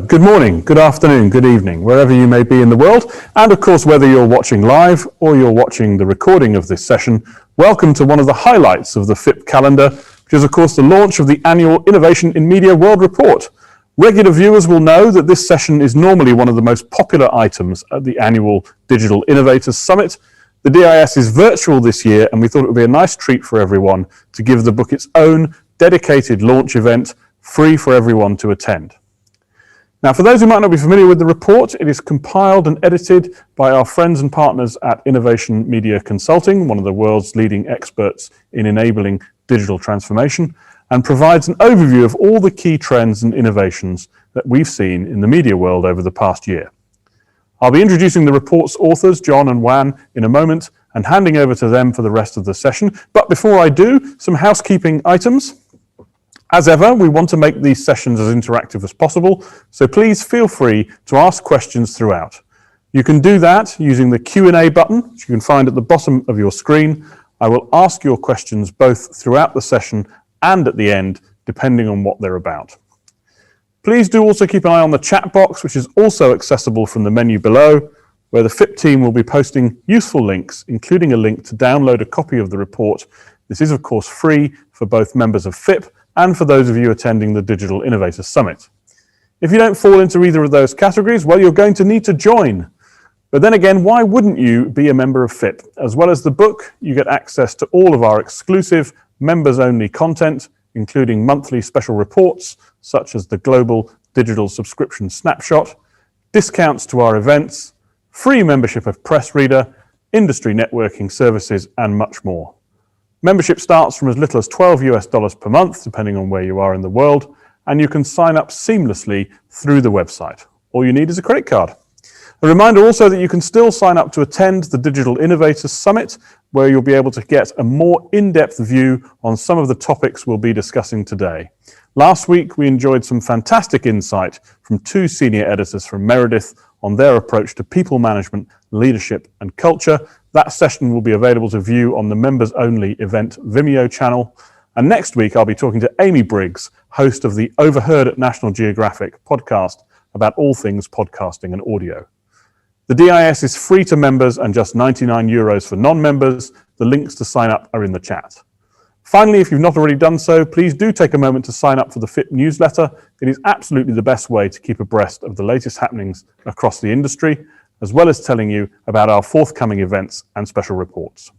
Good morning, good afternoon, good evening, wherever you may be in the world, and of course whether you're watching live or you're watching the recording of this session, welcome to one of the highlights of the FIPP calendar, which is of course the launch of the annual Innovation in Media World Report. Regular viewers will know that this session is normally one of the most popular items at the annual Digital Innovators Summit. The DIS is virtual this year, and we thought it would be a nice treat for everyone to give the book its own dedicated launch event, free for everyone to attend. Now, for those who might not be familiar with the report, it is compiled and edited by our friends and partners at Innovation Media Consulting, one of the world's leading experts in enabling digital transformation, and provides an overview of all the key trends and innovations that we've seen in the media world over the past year. I'll be introducing the report's authors, John and Wan, in a moment, and handing over to them for the rest of the session. But before I do, some housekeeping items. As ever, we want to make these sessions as interactive as possible, so please feel free to ask questions throughout. You can do that using the Q&A button, which you can find at the bottom of your screen. I will ask your questions both throughout the session and at the end, depending on what they're about. Please do also keep an eye on the chat box, which is also accessible from the menu below, where the FIPP team will be posting useful links, including a link to download a copy of the report. This is, of course, free for both members of FIPP and for those of you attending the Digital Innovators Summit. If you don't fall into either of those categories, well, you're going to need to join. But then again, why wouldn't you be a member of FIPP? As well as the book, you get access to all of our exclusive members-only content, including monthly special reports, such as the Global Digital Subscription Snapshot, discounts to our events, free membership of Press Reader, industry networking services, and much more. Membership starts from as little as $12 per month, depending on where you are in the world, and you can sign up seamlessly through the website. All you need is a credit card. A reminder also that you can still sign up to attend the Digital Innovators Summit, where you'll be able to get a more in-depth view on some of the topics we'll be discussing today. Last week, we enjoyed some fantastic insight from two senior editors from Meredith on their approach to people management, leadership, and culture. That session will be available to view on the members-only event Vimeo channel. And next week, I'll be talking to Amy Briggs, host of the Overheard at National Geographic podcast about all things podcasting and audio. The DIS is free to members and just €99 for non-members. The links to sign up are in the chat. Finally, if you've not already done so, please do take a moment to sign up for the FIPP newsletter. It is absolutely the best way to keep abreast of the latest happenings across the industry, as well as telling you about our forthcoming events and special reports.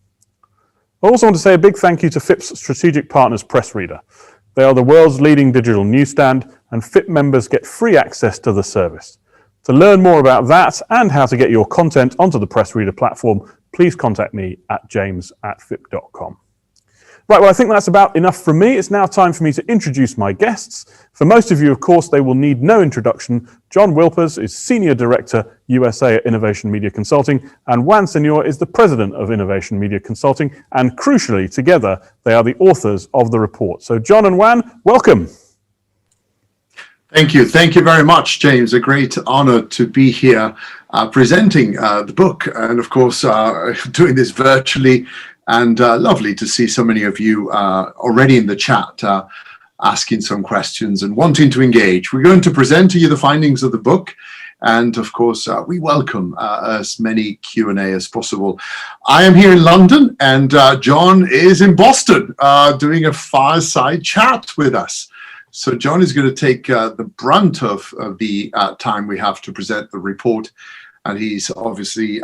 I also want to say a big thank you to FIPP's strategic partners, Press Reader. They are the world's leading digital newsstand, and FIPP members get free access to the service. To learn more about that and how to get your content onto the Press Reader platform, please contact me at james@fipp.com. Right, well, I think that's about enough from me. It's now time for me to introduce my guests. For most of you, of course, they will need no introduction. John Wilpers is Senior Director, USA at Innovation Media Consulting, and Wan Senor is the President of Innovation Media Consulting, and crucially, together, they are the authors of the report. So John and Wan, welcome. Thank you. Thank you very much, James. A great honor to be here presenting the book, and of course, doing this virtually. And lovely to see so many of you already in the chat asking some questions and wanting to engage. We're going to present to you the findings of the book. And of course, we welcome as many Q&A as possible. I am here in London, and John is in Boston doing a fireside chat with us. So John is going to take the brunt of the time we have to present the report. And he's obviously,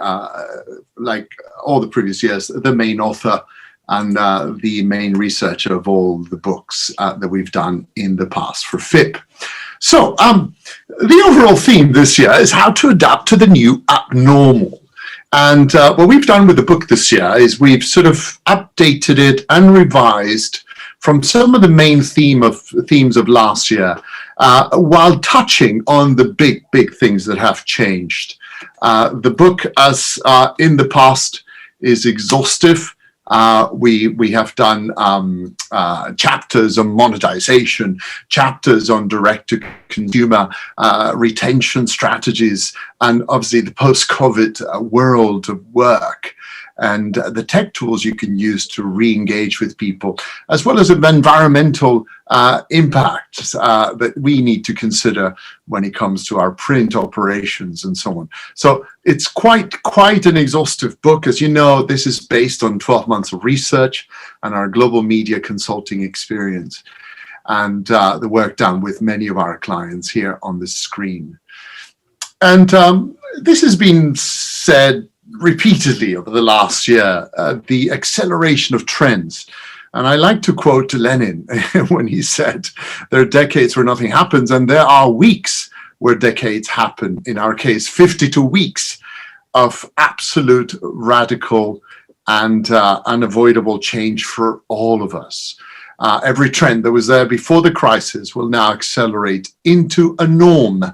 like all the previous years, the main author and the main researcher of all the books that we've done in the past for FIPP. So the overall theme this year is how to adapt to the new abnormal. And what we've done with the book this year is we've sort of updated it and revised from some of the main themes of last year, while touching on the big things that have changed. The book, as in the past, is exhaustive. We have done chapters on monetization, chapters on direct-to-consumer retention strategies, and obviously the post-COVID world of work. and the tech tools you can use to re-engage with people, as well as environmental impacts that we need to consider when it comes to our print operations and so on. So it's quite an exhaustive book. As you know, this is based on 12 months of research and our global media consulting experience, and the work done with many of our clients here on the screen. And this has been said repeatedly over the last year, the acceleration of trends. And I like to quote Lenin when he said, there are decades where nothing happens, and there are weeks where decades happen. In our case, 52 weeks of absolute radical and unavoidable change for all of us. Every trend that was there before the crisis will now accelerate into a norm.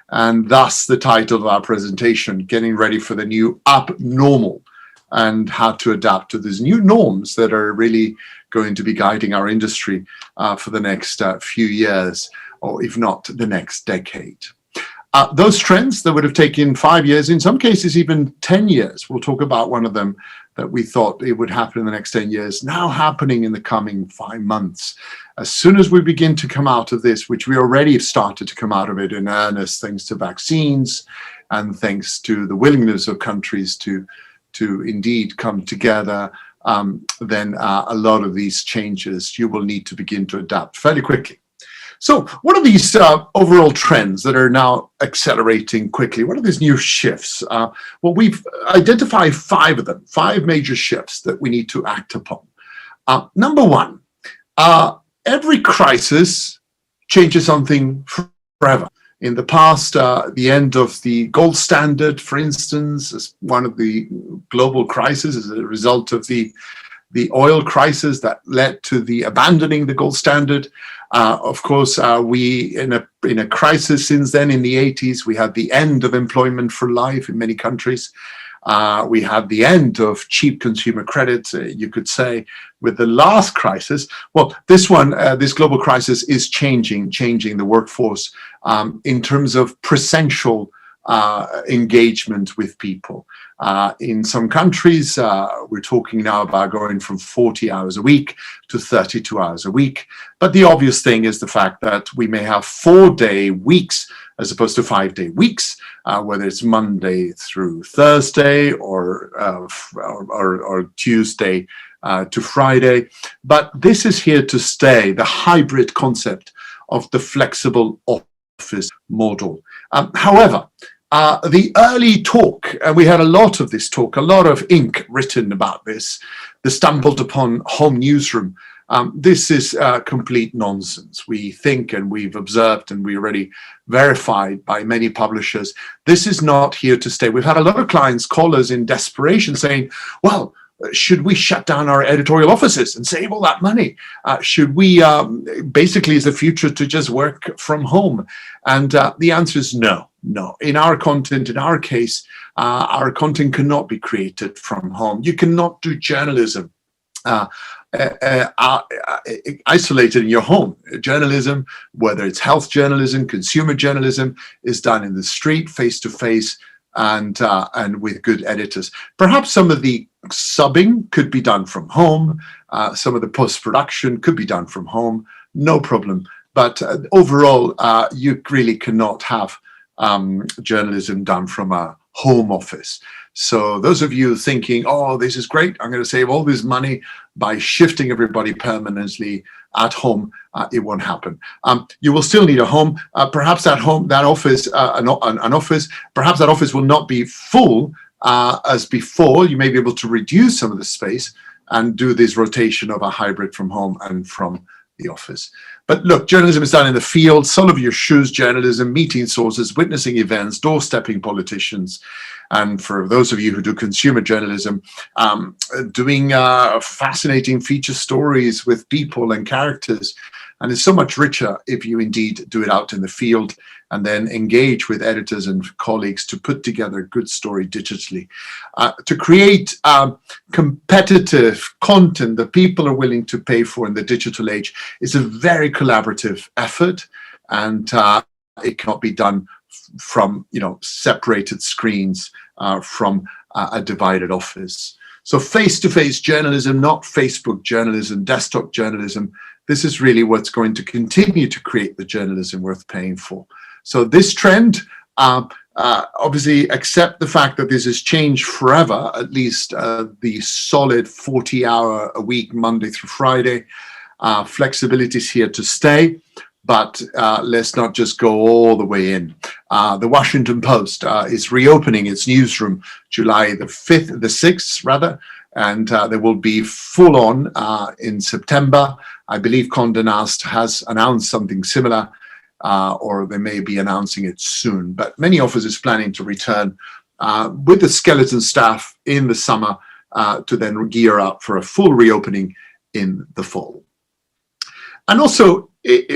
And thus the title of our presentation, Getting Ready for the New Abnormal, and how to adapt to these new norms that are really going to be guiding our industry for the next few years, or if not the next decade. Those trends that would have taken 5 years, in some cases even 10 years, we'll talk about one of them that we thought it would happen in the next 10 years, now happening in the coming 5 months. As soon as we begin to come out of this, which we already have started to come out of it in earnest, thanks to vaccines and thanks to the willingness of countries to indeed come together, then a lot of these changes you will need to begin to adapt fairly quickly. So what are these overall trends that are now accelerating quickly? What are these new shifts? Well, we've identified 5 of them, 5 major shifts that we need to act upon. Number one, every crisis changes something forever. In the past, the end of the gold standard, for instance, is one of the global crises as a result of the oil crisis that led to the abandoning the gold standard. Of course, we in a crisis since then. In the 80s, we had the end of employment for life in many countries. We had the end of cheap consumer credit, you could say, with the last crisis. Well, this one, this global crisis is changing the workforce in terms of presential engagement with people. In some countries, we're talking now about going from 40 hours a week to 32 hours a week. But the obvious thing is the fact that we may have 4-day weeks as opposed to 5-day weeks, whether it's Monday through Thursday or Tuesday to Friday. But this is here to stay, the hybrid concept of the flexible office model. However, the early talk, and we had a lot of this talk, a lot of ink written about this, the stumbled upon home newsroom. This is complete nonsense. We think, and we've observed, and we already verified by many publishers, this is not here to stay. We've had a lot of clients call us in desperation saying, well, should we shut down our editorial offices and save all that money? Should we, basically, is the future to just work from home? And the answer is no. No. In our content, in our case, our content cannot be created from home. You cannot do journalism isolated in your home. Journalism, whether it's health journalism, consumer journalism, is done in the street, face to face, and with good editors. Perhaps some of the subbing could be done from home. Some of the post-production could be done from home, no problem. But overall, you really cannot have journalism done from a home office. So those of you thinking, oh, this is great, I'm going to save all this money by shifting everybody permanently at home, it won't happen. You will still need a home. Perhaps that office, an office, perhaps that office will not be full as before. You may be able to reduce some of the space and do this rotation of a hybrid from home and from the office. But look, journalism is done in the field, sole of your shoes journalism, meeting sources, witnessing events, doorstepping politicians. And for those of you who do consumer journalism, doing fascinating feature stories with people and characters. And it's so much richer if you indeed do it out in the field and then engage with editors and colleagues to put together a good story digitally. To create competitive content that people are willing to pay for in the digital age is a very collaborative effort, and it cannot be done from separated screens from a divided office. So face-to-face journalism, not Facebook journalism, desktop journalism. This is really what's going to continue to create the journalism worth paying for. So this trend, obviously accept the fact that this has changed forever, at least the solid 40-hour a week, Monday through Friday. Flexibility is here to stay, but let's not just go all the way in. The Washington Post is reopening its newsroom July the 6th, rather, and there will be full on in September. I believe Condé Nast has announced something similar, or they may be announcing it soon. But many offices planning to return with the skeleton staff in the summer to then gear up for a full reopening in the fall. And also,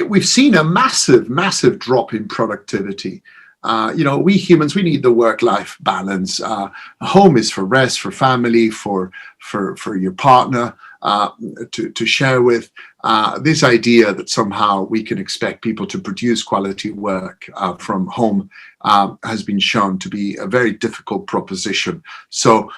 we've seen a massive drop in productivity. We humans, we need the work-life balance. Home is for rest, for family, for your partner to share with. This idea that somehow we can expect people to produce quality work from home has been shown to be a very difficult proposition. So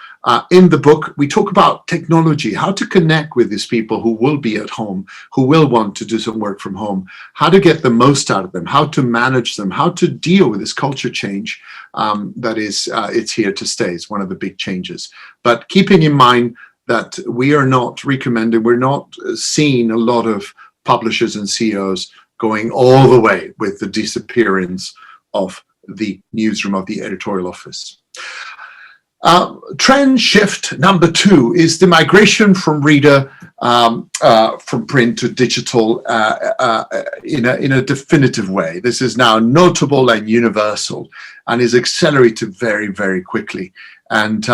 in the book, we talk about technology, how to connect with these people who will be at home, who will want to do some work from home, how to get the most out of them, how to manage them, how to deal with this culture change that is, it's here to stay. It's one of the big changes. But keeping in mind that we are not recommending, we're not seeing a lot of publishers and CEOs going all the way with the disappearance of the newsroom, of the editorial office. Trend shift number 2 is the migration from reader from print to digital in a definitive way. This is now notable and universal and is accelerated very, very quickly. And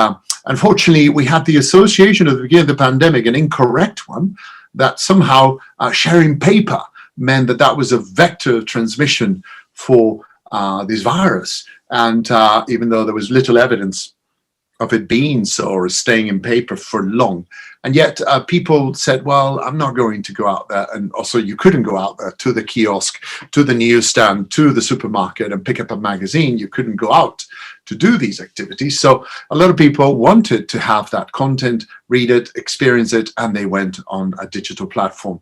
unfortunately, we had the association at the beginning of the pandemic, an incorrect one, that somehow sharing paper meant that that was a vector of transmission for this virus. And even though there was little evidence of it being so or staying in paper for long. And yet people said, well, I'm not going to go out there. And also you couldn't go out there to the kiosk, to the newsstand, to the supermarket and pick up a magazine. You couldn't go out to do these activities. So a lot of people wanted to have that content, read it, experience it, and they went on a digital platform.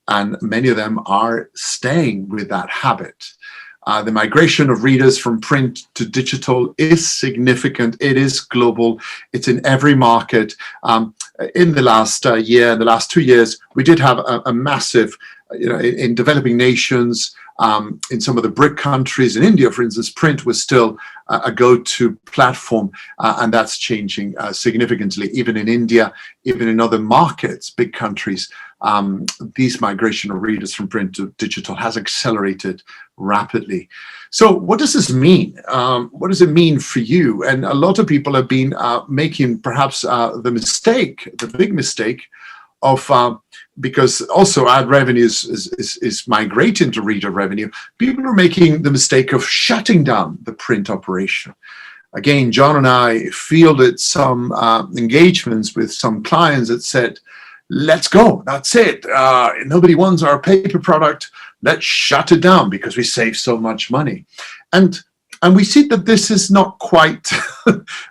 And many of them are staying with that habit. The migration of readers from print to digital is significant. It is global. It's in every market. In the last year, in the last 2 years, we did have a massive, in developing nations, in some of the BRIC countries, in India, for instance, print was still a go-to platform, and that's changing significantly. Even in India, even in other markets, big countries, these migration of readers from print to digital has accelerated rapidly. So what does this mean? What does it mean for you? And a lot of people have been making perhaps the big mistake of, because also ad revenue is migrating to reader revenue, people are making the mistake of shutting down the print operation. Again, John and I fielded some engagements with some clients that said, let's go, that's it. Nobody wants our paper product. Let's shut it down because we save so much money. And we see that this is not quite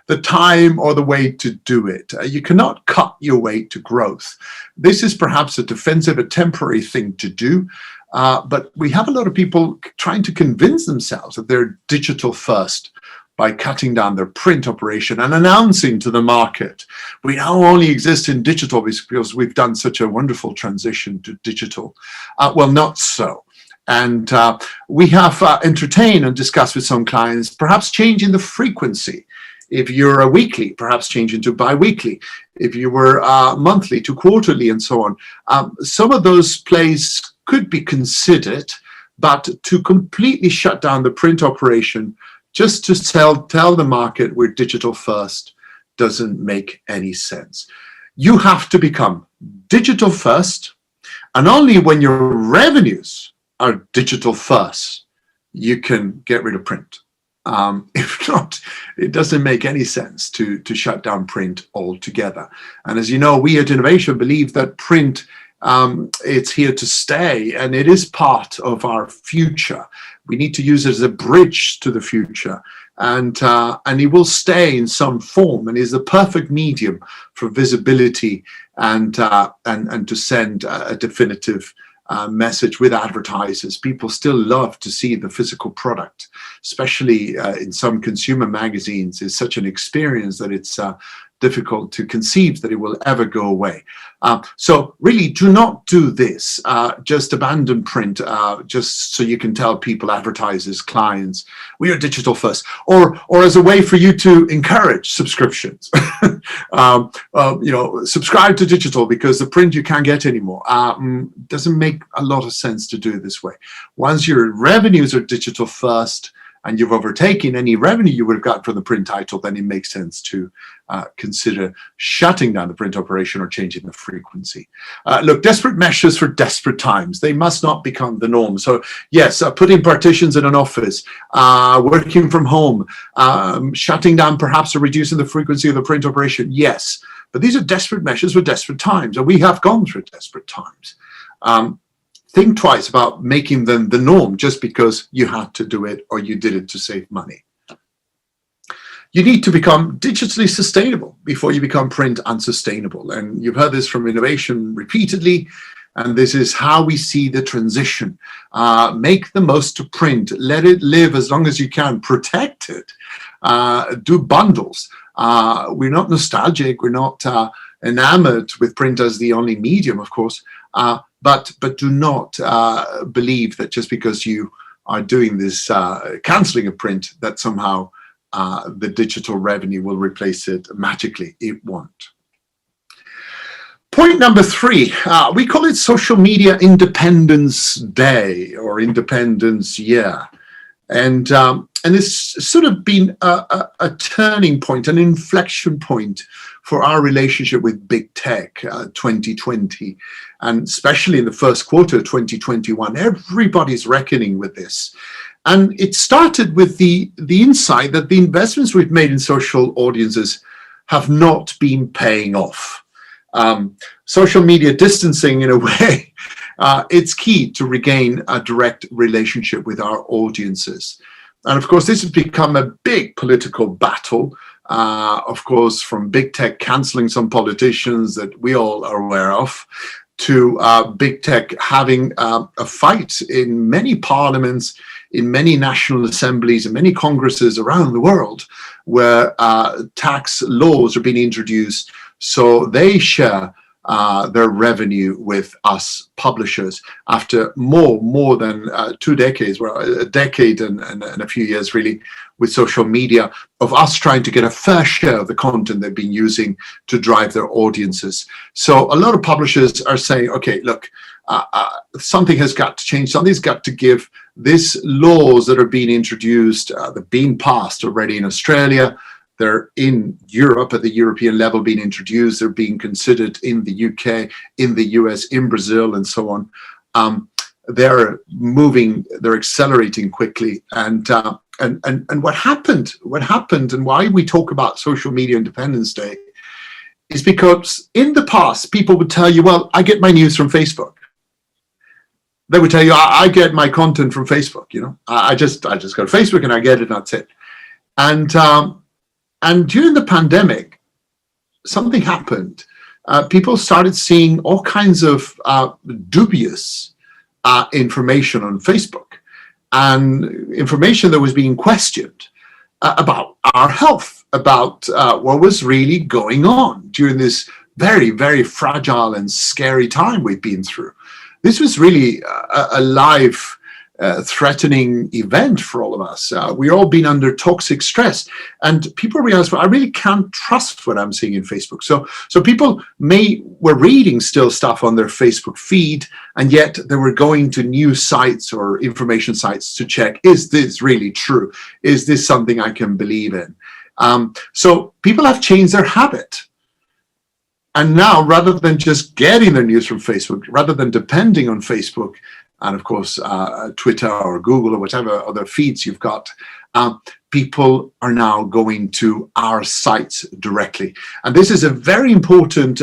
the time or the way to do it. You cannot cut your way to growth. This is perhaps a defensive, a temporary thing to do. But we have a lot of people trying to convince themselves that they're digital first by cutting down their print operation and announcing to the market, we now only exist in digital because we've done such a wonderful transition to digital. Well, not so. And we have entertained and discussed with some clients, perhaps changing the frequency. If you're a weekly, perhaps changing to bi-weekly. If you were monthly to quarterly and so on. Some of those plays could be considered, but to completely shut down the print operation just to tell the market we're digital first doesn't make any sense. You have to become digital first, and only when your revenues are digital first, you can get rid of print. If not, it doesn't make any sense to shut down print altogether. And as you know, we at Innovation believe that print, it's here to stay, and it is part of our future. We need to use it as a bridge to the future. and it will stay in some form, and is the perfect medium for visibility and to send a definitive message with advertisers. People still love to see the physical product, especially in some consumer magazines. It's such an experience that it's difficult to conceive that it will ever go away. So really do not do this. Just abandon print just so you can tell people, advertisers, clients, we are digital first, or as a way for you to encourage subscriptions. Subscribe to digital because the print you can't get anymore. Doesn't make a lot of sense to do it this way. Once your revenues are digital first, and you've overtaken any revenue you would have got from the print title, then it makes sense to consider shutting down the print operation or changing the frequency. Look, desperate measures for desperate times. They must not become the norm. So yes, putting partitions in an office, working from home, shutting down perhaps or reducing the frequency of the print operation, yes. But these are desperate measures for desperate times, and we have gone through desperate times. Think twice about making them the norm just because you had to do it or you did it to save money. You need to become digitally sustainable before you become print unsustainable. And you've heard this from innovation repeatedly, and this is how we see the transition. Make the most of print, let it live as long as you can, protect it, do bundles. We're not nostalgic, we're not enamored with print as the only medium, of course, but do not believe that just because you are doing this cancelling of print, that somehow the digital revenue will replace it magically. It won't. Point number 3, we call it Social Media Independence Day or Independence Year. And it's sort of been a turning point, an inflection point for our relationship with big tech 2020. And especially in the first quarter of 2021, everybody's reckoning with this. And it started with the insight that the investments we've made in social audiences have not been paying off. Social media distancing, in a way, it's key to regain a direct relationship with our audiences. And of course, this has become a big political battle, of course, from big tech cancelling some politicians that we all are aware of, to big tech having a fight in many parliaments, in many national assemblies, and many congresses around the world, where tax laws are being introduced so they share their revenue with us publishers after more than 2 decades, well, a decade and a few years really, with social media, of us trying to get a fair share of the content they've been using to drive their audiences. So a lot of publishers are saying, okay, look, something has got to change. Something's got to give. These laws that are being introduced, they're being passed already in Australia. They're in Europe at the European level being introduced. They're being considered in the UK, in the US, in Brazil, and so on. They're moving, they're accelerating quickly. And what happened and why we talk about Social Media Independence Day is because in the past, people would tell you, well, I get my news from Facebook. They would tell you, I get my content from Facebook, you know. I just go to Facebook and I get it, and that's it. And during the pandemic, something happened. People started seeing all kinds of dubious information on Facebook, and information that was being questioned about our health, about what was really going on during this very, very fragile and scary time we've been through. This was really a life threatening event for all of us. We've all been under toxic stress, and people realize, well, I really can't trust what I'm seeing in Facebook. So people were reading still stuff on their Facebook feed, and yet they were going to news sites or information sites to check, is this really true? Is this something I can believe in? So people have changed their habit. And now, rather than just getting their news from Facebook, rather than depending on Facebook, and of course, Twitter or Google or whatever other feeds you've got, people are now going to our sites directly. And this is a very important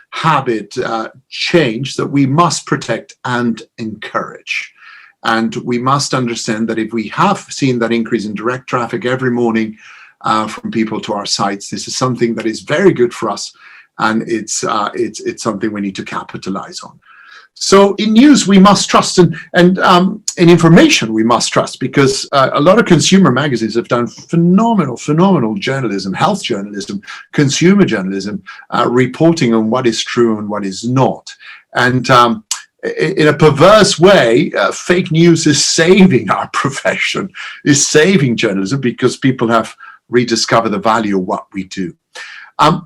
habit change that we must protect and encourage. And we must understand that if we have seen that increase in direct traffic every morning from people to our sites, this is something that is very good for us, and it's something we need to capitalize on. So in news, we must trust, and in information, we must trust, because a lot of consumer magazines have done phenomenal journalism, health journalism, consumer journalism, reporting on what is true and what is not. And in a perverse way, fake news is saving our profession, is saving journalism, because people have rediscovered the value of what we do.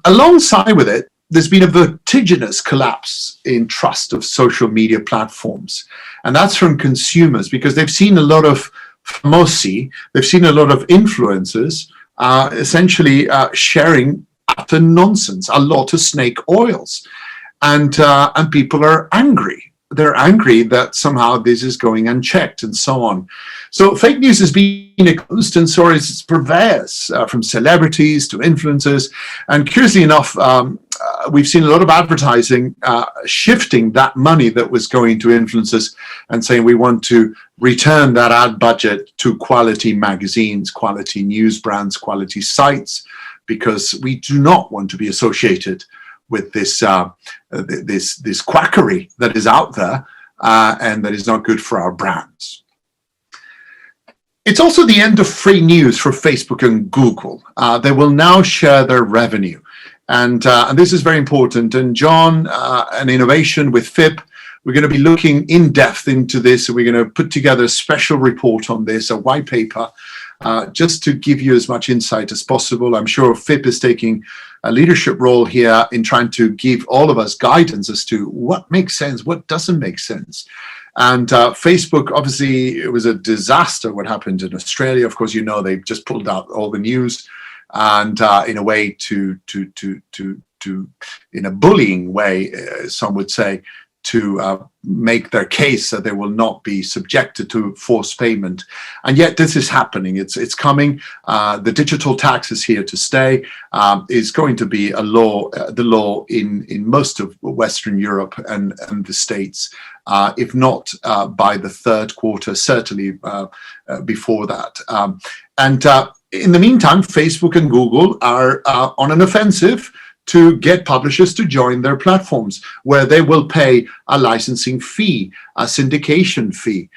Alongside with it, there's been a vertiginous collapse in trust of social media platforms. And that's from consumers, because they've seen a lot of famosi, they've seen a lot of influencers essentially sharing utter nonsense, a lot of snake oils. And people are angry. They're angry that somehow this is going unchecked and so on. So fake news has been a constant source. It's pervasive, from celebrities to influencers. And curiously enough, we've seen a lot of advertising shifting that money that was going to influencers and saying we want to return that ad budget to quality magazines, quality news brands, quality sites, because we do not want to be associated with this this quackery that is out there and that is not good for our brands. It's also the end of free news for Facebook and Google. They will now share their revenue. And this is very important. And John, an innovation with FIPP, we're going to be looking in depth into this. And we're going to put together a special report on this, a white paper, just to give you as much insight as possible. I'm sure FIPP is taking a leadership role here in trying to give all of us guidance as to what makes sense, what doesn't make sense. And Facebook, obviously, it was a disaster what happened in Australia. Of course, you know, they just pulled out all the news, and in a way to in a bullying way, some would say, to make their case that they will not be subjected to forced payment. And yet this is happening. It's coming. The digital tax is here to stay. Is going to be a law, the law in most of Western Europe and the States, if not by the third quarter, certainly before that. In the meantime, Facebook and Google are on an offensive to get publishers to join their platforms, where they will pay a licensing fee, a syndication fee.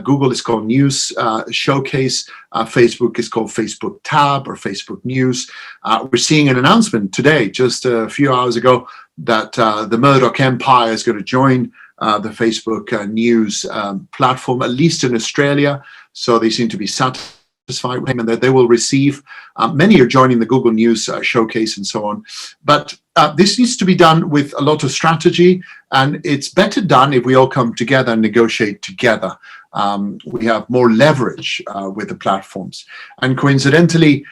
Google is called News Showcase. Facebook is called Facebook Tab or Facebook News. We're seeing an announcement today, just a few hours ago, that the Murdoch Empire is going to join the Facebook News platform, at least in Australia. So they seem to be satisfied with payment that they will receive. Many are joining the Google News Showcase and so on. But this needs to be done with a lot of strategy, and it's better done if we all come together and negotiate together. We have more leverage with the platforms. And coincidentally,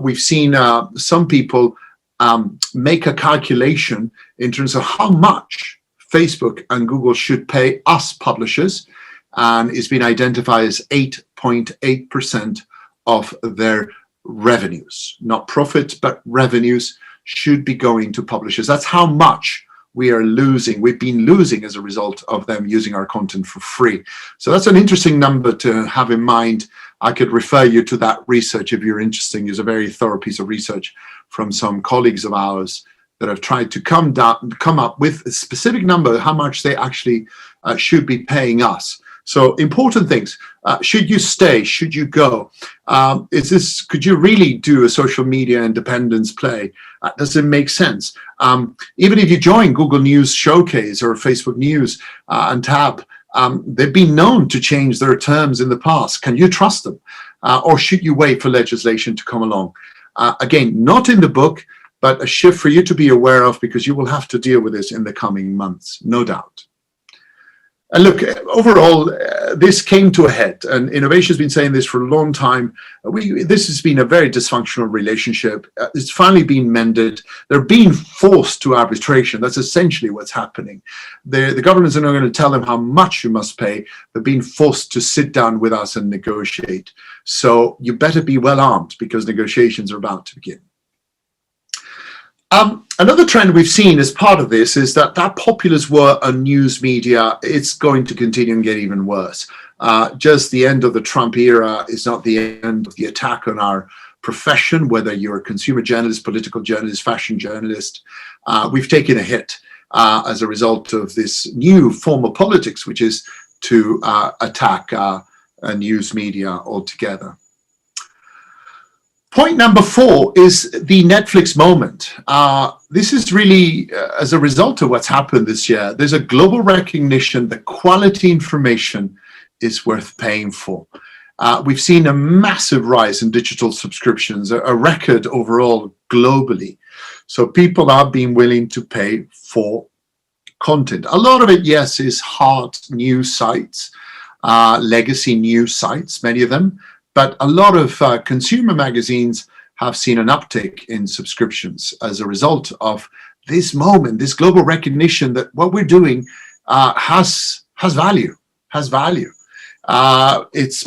we've seen some people make a calculation in terms of how much Facebook and Google should pay us publishers, and it's been identified as 8.8% of their revenues, not profit, but revenues should be going to publishers. That's how much we are losing. We've been losing as a result of them using our content for free. So that's an interesting number to have in mind. I could refer you to that research if you're interested. It's a very thorough piece of research from some colleagues of ours that have tried to come up with a specific number, how much they actually should be paying us. So important things. Should you stay? Should you go? Could you really do a social media independence play? Does it make sense? Even if you join Google News Showcase or Facebook News and Tab, they've been known to change their terms in the past. Can you trust them? Or should you wait for legislation to come along? Again, not in the book, but a shift for you to be aware of, because you will have to deal with this in the coming months, no doubt. And look, overall, this came to a head, and innovation has been saying this for a long time. This has been a very dysfunctional relationship. It's finally been mended. They're being forced to arbitration. That's essentially what's happening. The governments are not going to tell them how much you must pay. They're being forced to sit down with us and negotiate. So you better be well armed, because negotiations are about to begin. Another trend we've seen as part of this is that populist war on news media, it's going to continue and get even worse. Just the end of the Trump era is not the end of the attack on our profession, whether you're a consumer journalist, political journalist, fashion journalist. We've taken a hit as a result of this new form of politics, which is to attack news media altogether. Point number 4 is the Netflix moment. This is really as a result of what's happened this year. There's a global recognition that quality information is worth paying for. We've seen a massive rise in digital subscriptions, a record overall globally. So people are being willing to pay for content. A lot of it, yes, is hard news sites, legacy news sites, many of them. But a lot of consumer magazines have seen an uptick in subscriptions as a result of this moment, this global recognition that what we're doing has value. It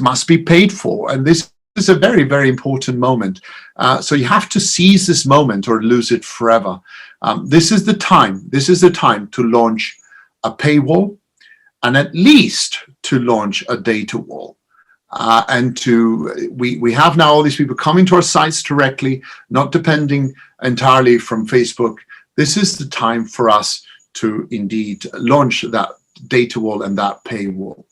must be paid for. And this is a very, very important moment. So you have to seize this moment or lose it forever. This is the time to launch a paywall and at least to launch a data wall. We have now all these people coming to our sites directly, not depending entirely from Facebook. This is the time for us to indeed launch that data wall and that paywall.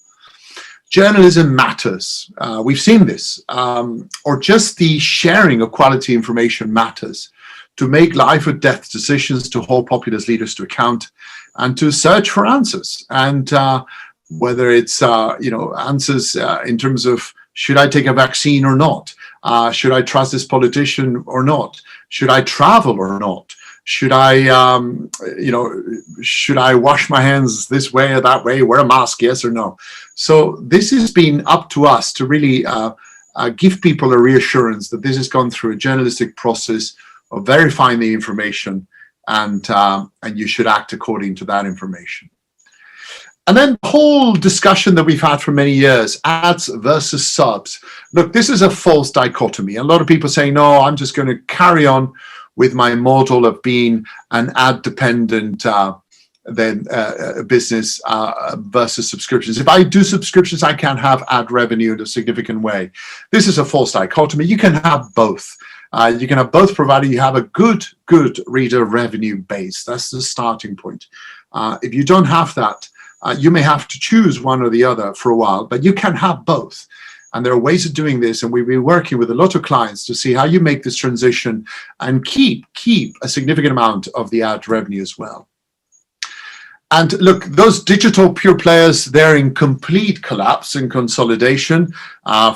Journalism matters. We've seen this, or just the sharing of quality information matters. To make life or death decisions, to hold populist leaders to account, and to search for answers. And whether it's answers in terms of, should I take a vaccine or not? Should I trust this politician or not? Should I travel or not? Should I wash my hands this way or that way? Wear a mask, yes or no? So this has been up to us to really give people a reassurance that this has gone through a journalistic process of verifying the information, and you should act according to that information. And then the whole discussion that we've had for many years, ads versus subs. Look, this is a false dichotomy. A lot of people say, no, I'm just going to carry on with my model of being an ad-dependent business versus subscriptions. If I do subscriptions, I can have ad revenue in a significant way. This is a false dichotomy. You can have both. You can have both, provided you have a good reader revenue base. That's the starting point. If you don't have that, you may have to choose one or the other for a while, but you can have both. And there are ways of doing this, and we've been working with a lot of clients to see how you make this transition and keep a significant amount of the ad revenue as well. And look, those digital pure players, they're in complete collapse and consolidation,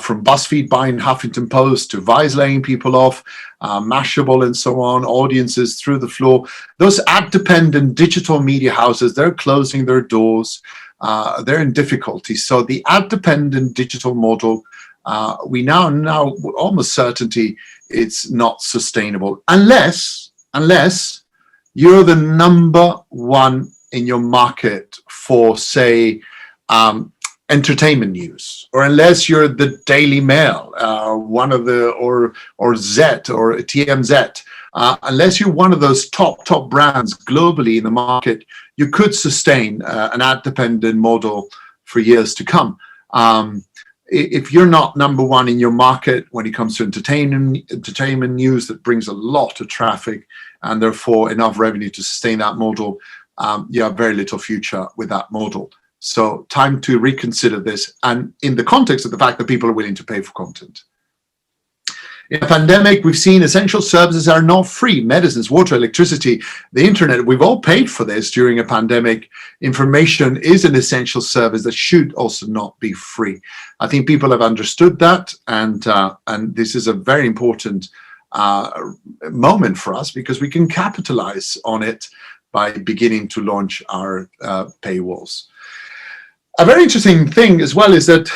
from BuzzFeed buying Huffington Post to Vice laying people off, Mashable and so on, audiences through the floor. Those ad-dependent digital media houses, they're closing their doors. They're in difficulty. So the ad-dependent digital model, we now almost certainty it's not sustainable unless you're the number one in your market for, say, entertainment news, or unless you're the Daily Mail, one of the or Z or TMZ, unless you're one of those top brands globally in the market, you could sustain an ad-dependent model for years to come. If you're not number one in your market when it comes to entertainment news that brings a lot of traffic and therefore enough revenue to sustain that model, you have very little future with that model. So time to reconsider this, and in the context of the fact that people are willing to pay for content. In a pandemic, we've seen essential services are not free. Medicines, water, electricity, the internet, we've all paid for this during a pandemic. Information is an essential service that should also not be free. I think people have understood that, and this is a very important moment for us, because we can capitalize on it by beginning to launch our paywalls. A very interesting thing as well is that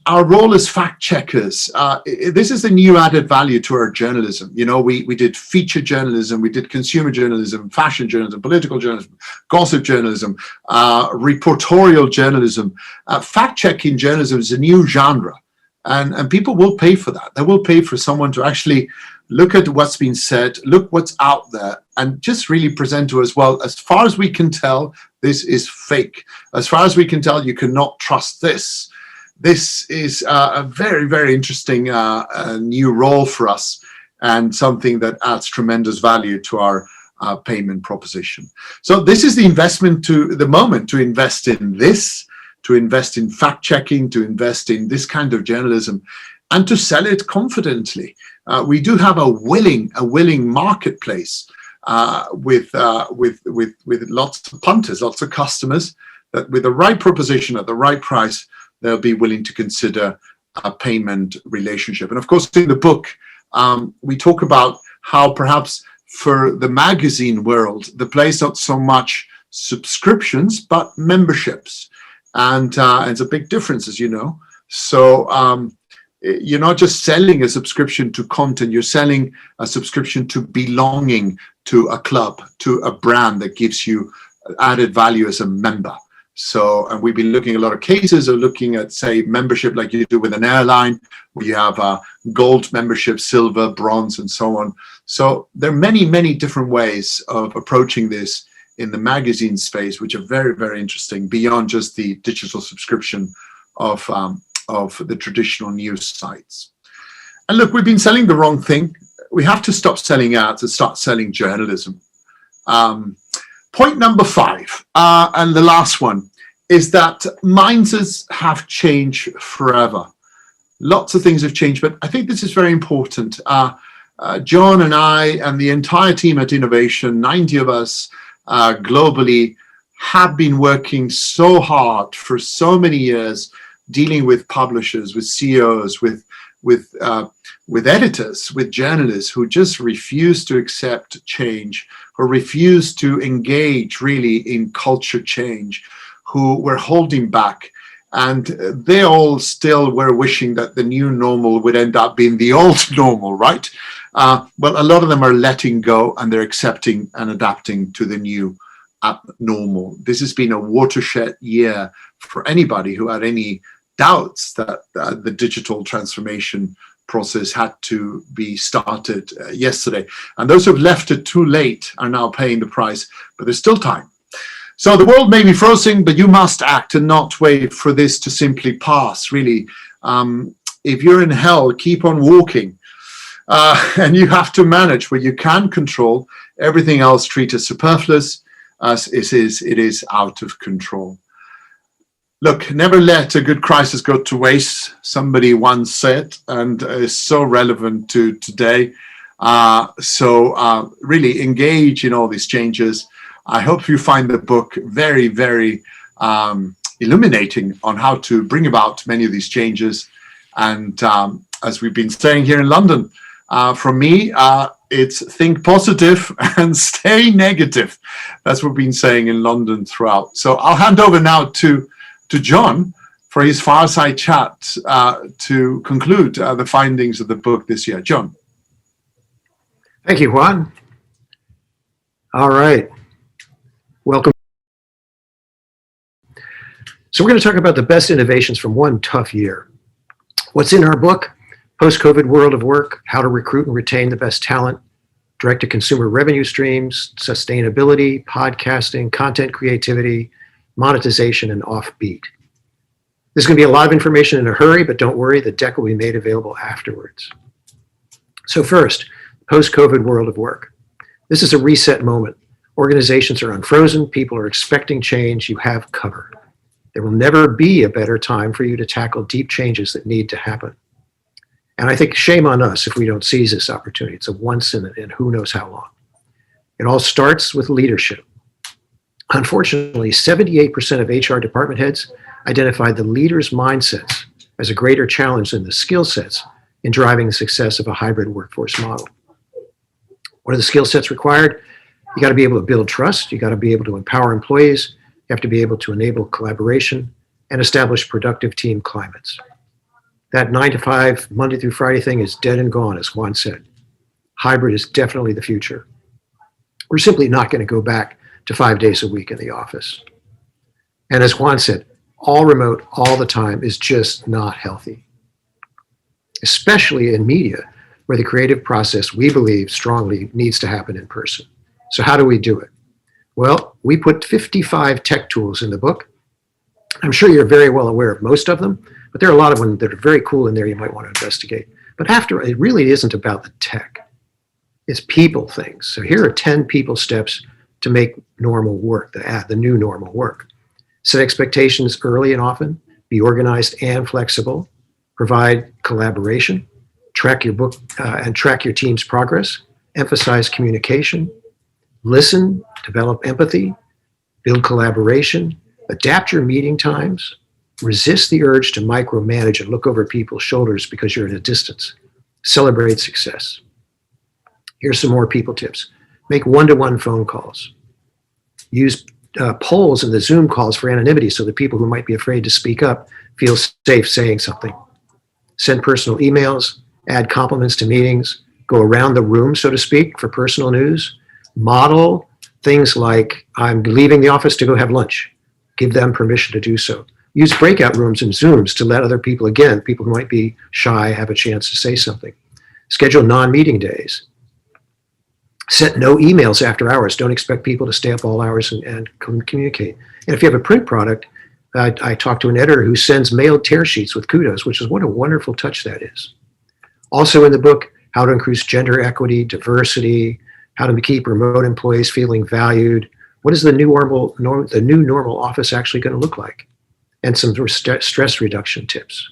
our role as fact checkers, this is the new added value to our journalism. You know, we did feature journalism, we did consumer journalism, fashion journalism, political journalism, gossip journalism, reportorial journalism. Fact-checking journalism is a new genre, and people will pay for that. They will pay for someone to actually look at what's been said, look what's out there, and just really present to us, well, as far as we can tell, this is fake. As far as we can tell, you cannot trust this. this is a very, very interesting new role for us, and something that adds tremendous value to our payment proposition. So this is the investment to the moment, to invest in this, to invest in fact checking, to invest in this kind of journalism, and to sell it confidently. We do have a willing marketplace with lots of punters, lots of customers, that with the right proposition at the right price, they'll be willing to consider a payment relationship. And of course, in the book, we talk about how perhaps for the magazine world, the place not so much subscriptions, but memberships. And it's a big difference, as you know. So you're not just selling a subscription to content, you're selling a subscription to belonging to a club, to a brand that gives you added value as a member. So, and we've been looking at a lot of cases of looking at, say, membership like you do with an airline, where you have a gold membership, silver, bronze, and so on. So there are many, many different ways of approaching this in the magazine space, which are very, very interesting, beyond just the digital subscription of the traditional news sites. And look, we've been selling the wrong thing. We have to stop selling ads and start selling journalism. Point number 5, and the last one, is that mindsets have changed forever. Lots of things have changed, but I think this is very important. John and I and the entire team at Innovation, 90 of us globally, have been working so hard for so many years, dealing with publishers, with CEOs, with editors, with journalists who just refuse to accept change, who refuse to engage really in culture change, who were holding back. And they all still were wishing that the new normal would end up being the old normal, right? Well, a lot of them are letting go, and they're accepting and adapting to the new abnormal. This has been a watershed year for anybody who had any doubts that the digital transformation process had to be started yesterday. And those who have left it too late are now paying the price, but there's still time. So the world may be frozen, but you must act and not wait for this to simply pass, really. If you're in hell, keep on walking. And you have to manage what you can control. Everything else treat as superfluous, as it is out of control. Look, never let a good crisis go to waste, somebody once said, and is so relevant to today. So really engage in all these changes. I hope you find the book very, very illuminating on how to bring about many of these changes. And as we've been saying here in London, from me, it's think positive and stay negative. That's what we've been saying in London throughout. So I'll hand over now to John for his fireside chat to conclude the findings of the book this year. John. Thank you, Juan. All right. Welcome. So we're going to talk about the best innovations from one tough year. What's in our book? Post-COVID world of work, how to recruit and retain the best talent, direct-to-consumer revenue streams, sustainability, podcasting, content creativity, monetization, and offbeat. There's going to be a lot of information in a hurry, but don't worry, the deck will be made available afterwards. So first, post-COVID world of work. This is a reset moment. Organizations are unfrozen, people are expecting change, you have cover. There will never be a better time for you to tackle deep changes that need to happen. And I think shame on us if we don't seize this opportunity. It's a once in who knows how long. It all starts with leadership. Unfortunately, 78% of HR department heads identified the leader's mindsets as a greater challenge than the skill sets in driving the success of a hybrid workforce model. What are the skill sets required? You got to be able to build trust. You got to be able to empower employees. You have to be able to enable collaboration and establish productive team climates. That 9 to 5, Monday through Friday thing is dead and gone, as Juan said. Hybrid is definitely the future. We're simply not going to go back to 5 days a week in the office. And as Juan said, all remote all the time is just not healthy, especially in media, where the creative process, we believe strongly, needs to happen in person. So how do we do it? Well, we put 55 tech tools in the book. I'm sure you're very well aware of most of them, But there are a lot of them that are very cool in there you might want to investigate. But after, it really isn't about the tech. It's people things. So here are 10 people steps to make normal work, the new normal work. Set expectations early and often, be organized and flexible, provide collaboration, track your book and track your team's progress, emphasize communication, listen, develop empathy, build collaboration, adapt your meeting times, resist the urge to micromanage and look over people's shoulders because you're at a distance. Celebrate success. Here's some more people tips. Make one-to-one phone calls. Use polls in the Zoom calls for anonymity so that people who might be afraid to speak up feel safe saying something. Send personal emails, add compliments to meetings, go around the room, so to speak, for personal news. Model things like, I'm leaving the office to go have lunch. Give them permission to do so. Use breakout rooms and Zooms to let other people, again, people who might be shy, have a chance to say something. Schedule non-meeting days. Set no emails after hours. Don't expect people to stay up all hours and communicate. And if you have a print product, I talked to an editor who sends mailed tear sheets with kudos, which is what a wonderful touch that is. Also in the book, how to increase gender equity, diversity, how to keep remote employees feeling valued. What is the new normal office actually going to look like? And some stress reduction tips.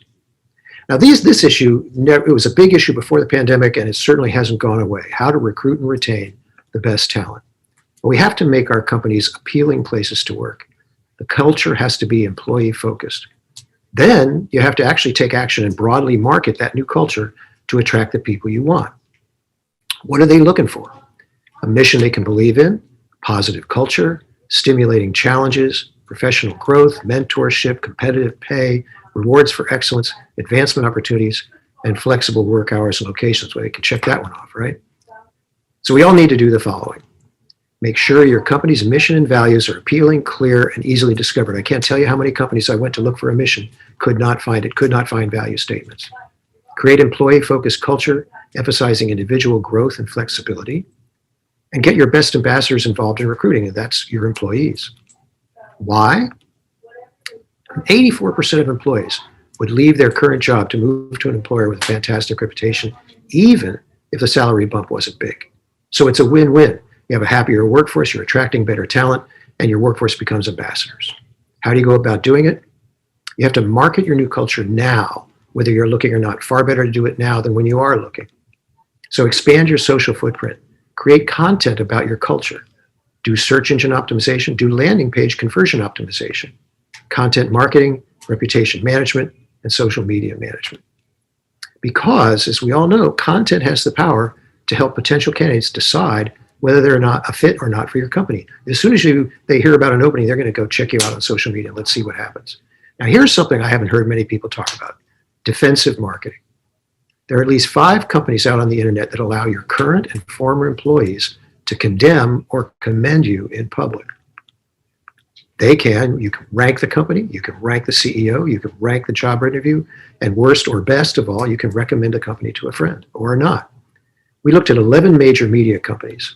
Now, this issue, it was a big issue before the pandemic, and it certainly hasn't gone away. How to recruit and retain the best talent. But we have to make our companies appealing places to work. The culture has to be employee-focused. Then you have to actually take action and broadly market that new culture to attract the people you want. What are they looking for? A mission they can believe in, positive culture, stimulating challenges, professional growth, mentorship, competitive pay, rewards for excellence, advancement opportunities, and flexible work hours and locations. Well, you can check that one off, right? So we all need to do the following. Make sure your company's mission and values are appealing, clear, and easily discovered. I can't tell you how many companies I went to look for a mission, could not find it, could not find value statements. Create employee-focused culture, emphasizing individual growth and flexibility, and get your best ambassadors involved in recruiting, and that's your employees. Why? 84% of employees would leave their current job to move to an employer with a fantastic reputation, even if the salary bump wasn't big. So it's a win-win. You have a happier workforce, you're attracting better talent, and your workforce becomes ambassadors. How do you go about doing it? You have to market your new culture now, whether you're looking or not. Far better to do it now than when you are looking. So expand your social footprint. Create content about your culture. Do search engine optimization. Do landing page conversion optimization. Content marketing, reputation management, and social media management. Because, as we all know, content has the power to help potential candidates decide whether they're not a fit or not for your company. As soon as they hear about an opening, they're going to go check you out on social media. Let's see what happens. Now, here's something I haven't heard many people talk about. Defensive marketing. There are at least 5 companies out on the internet that allow your current and former employees to condemn or commend you in public. You can rank the company, you can rank the CEO, you can rank the job interview, and worst or best of all, you can recommend a company to a friend or not. We looked at 11 major media companies.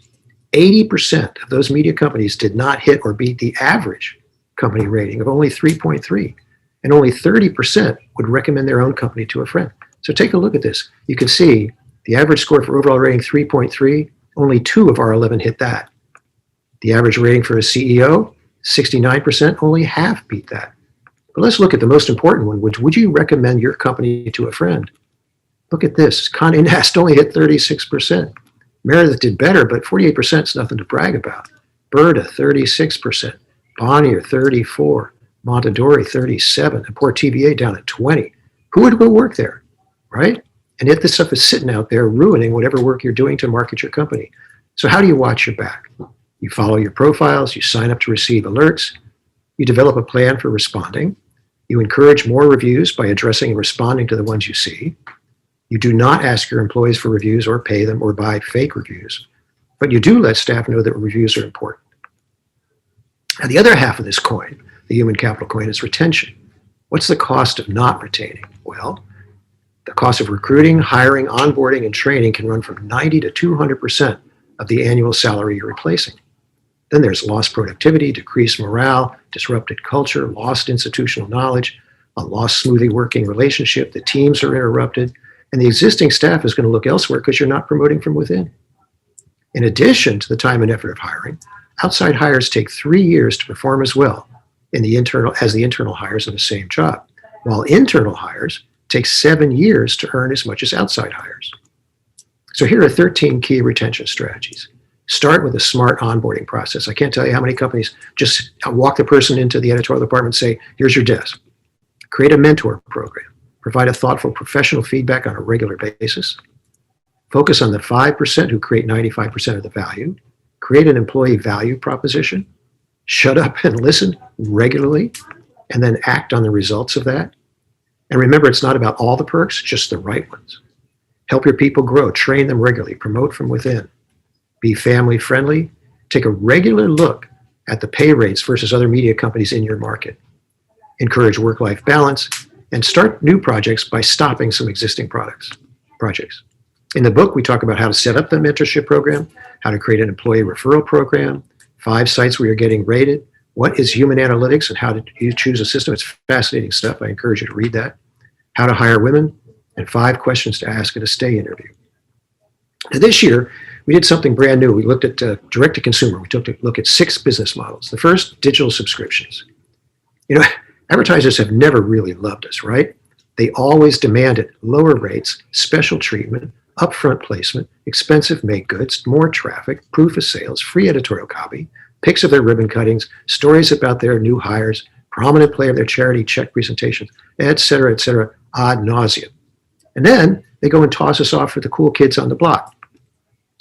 80% of those media companies did not hit or beat the average company rating of only 3.3, and only 30% would recommend their own company to a friend. So take a look at this. You can see the average score for overall rating 3.3, only 2 of our 11 hit that. The average rating for a CEO, 69%, only half beat that. But let's look at the most important one, which would you recommend your company to a friend? Look at this. Condé Nast only hit 36%. Meredith did better, but 48% is nothing to brag about. Berta, 36%. Bonnier, 34%. Montadori, 37%. And poor TVA down at 20%. Who would go work there, right? And yet this stuff is sitting out there ruining whatever work you're doing to market your company. So how do you watch your back? You follow your profiles, you sign up to receive alerts, you develop a plan for responding, you encourage more reviews by addressing and responding to the ones you see. You do not ask your employees for reviews or pay them or buy fake reviews, but you do let staff know that reviews are important. And the other half of this coin, the human capital coin, is retention. What's the cost of not retaining? Well, the cost of recruiting, hiring, onboarding, and training can run from 90 to 200% of the annual salary you're replacing. Then there's lost productivity, decreased morale, disrupted culture, lost institutional knowledge, a lost, smoothly working relationship. The teams are interrupted, and the existing staff is going to look elsewhere because you're not promoting from within. In addition to the time and effort of hiring, outside hires take 3 years to perform as well as the internal hires in the same job, while internal hires take 7 years to earn as much as outside hires. So here are 13 key retention strategies. Start with a smart onboarding process. I can't tell you how many companies just walk the person into the editorial department and say, here's your desk. Create a mentor program. Provide a thoughtful professional feedback on a regular basis. Focus on the 5% who create 95% of the value. Create an employee value proposition. Shut up and listen regularly, and then act on the results of that. And remember, it's not about all the perks, just the right ones. Help your people grow. Train them regularly. Promote from within. Be family friendly. Take a regular look at the pay rates versus other media companies in your market. Encourage work-life balance, and start new projects by stopping some existing projects. In the book, we talk about how to set up the mentorship program, how to create an employee referral program, 5 sites where you're getting rated, what is human analytics and how do you choose a system. It's fascinating stuff. I encourage you to read that. How to hire women, and 5 questions to ask at a stay interview. Now, this year, we did something brand new. We looked at direct-to-consumer. We took a look at 6 business models. The first, digital subscriptions. You know, advertisers have never really loved us, right? They always demanded lower rates, special treatment, upfront placement, expensive make goods, more traffic, proof of sales, free editorial copy, pics of their ribbon cuttings, stories about their new hires, prominent play of their charity check presentations, et cetera, ad nauseum. And then they go and toss us off for the cool kids on the block.